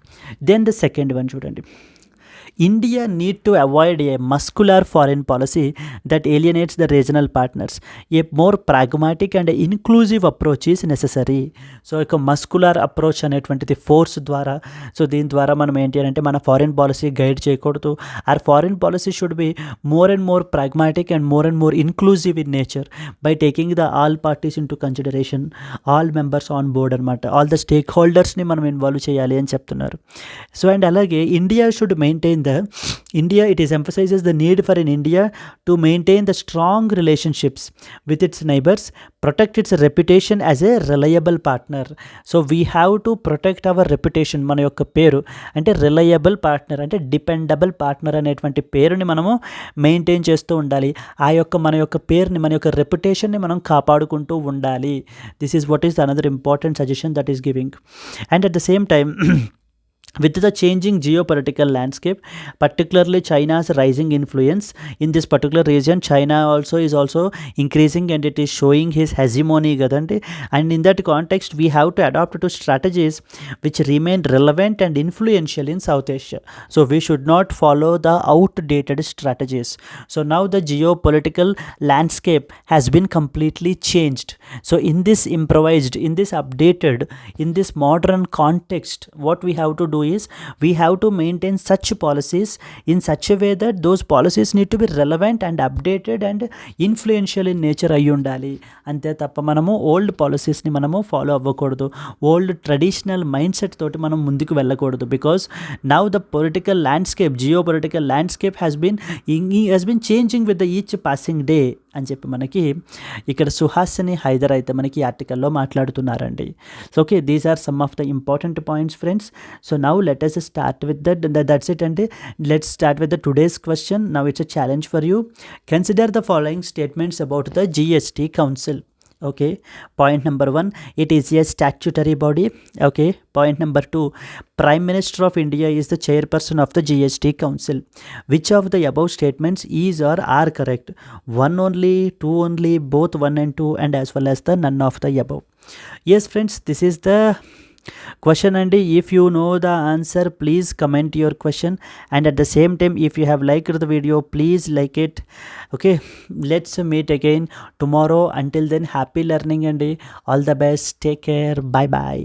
దెన్ ద సెకండ్ వన్ చూడండి. India need to avoid a muscular foreign policy that alienates the regional partners. A more pragmatic and inclusive approach is necessary. So ఇక మస్కులర్ అప్రోచ్ అనేటువంటిది ఫోర్స్ ద్వారా, సో దీని ద్వారా మనం ఏంటి అంటే మన ఫారిన్ పాలసీ గైడ్ చేయకూడదు. Our foreign policy should be more and more pragmatic and more inclusive in nature by taking the all parties into consideration, all members on board అనమాట. ఆల్ ద స్టేక్ హోల్డర్స్ని మనం ఇన్వాల్వ్ చేయాలి అని చెప్తున్నారు. సో అండ్ అలాగే India should maintain India, it is emphasizes the need for in India to maintain the strong relationships with its neighbors, protect its reputation as a reliable partner. So we have to protect our reputation. మన యొక్క పేరు అంటే రిలయబుల్ పార్ట్నర్ అంటే డిపెండబుల్ పార్ట్నర్ అనేటువంటి పేరుని మనము మెయింటైన్ చేస్తూ ఉండాలి. మన యొక్క పేరుని, మన యొక్క రెప్యుటేషన్ని మనం కాపాడుకుంటూ ఉండాలి. This is what is another important suggestion that is giving. And at the same time, with the changing geopolitical landscape, particularly China's rising influence in this particular region, China is also increasing and it is showing his hegemony kadante. And in that context, we have to adopt to strategies which remain relevant and influential in South Asia. So we should not follow the outdated strategies. So now the geopolitical landscape has been completely changed. So in this improvised, in this updated, in this modern context, what we have to do is we have to maintain such policies in such a way that those policies need to be relevant and updated and influential in nature అయ్యి ఉండాలి. అంతే తప్ప మనము ఓల్డ్ పాలసీస్ని మనము ఫాలో అవ్వకూడదు. ఓల్డ్ ట్రెడిషనల్ మైండ్ సెట్ తోటి మనం ముందుకు వెళ్ళకూడదు. Because now the political landscape, geopolitical landscape has been changing with the each passing day అని చెప్పి మనకి ఇక్కడ సుహాసిని హైదర్ అయితే మనకి ఈ ఆర్టికల్లో మాట్లాడుతున్నారండి. So okay, these are some of the important points friends. So now let us start with that's it అండి. Let's start with the today's question. Now it's a challenge for you. Consider the following statements about the GST Council. Okay, point number 1, it is a statutory body. Okay, point number 2, Prime Minister of India is the chairperson of the GST Council. Which of the above statements is or are correct? 1 only, 2 only, both 1 and 2, and as well as the none of the above. Yes friends, this is the question, and if you know the answer, please comment your question, and at the same time, if you have liked the video, please like it. Okay, let's meet again tomorrow. Until then, happy learning and all the best. Take care. Bye bye.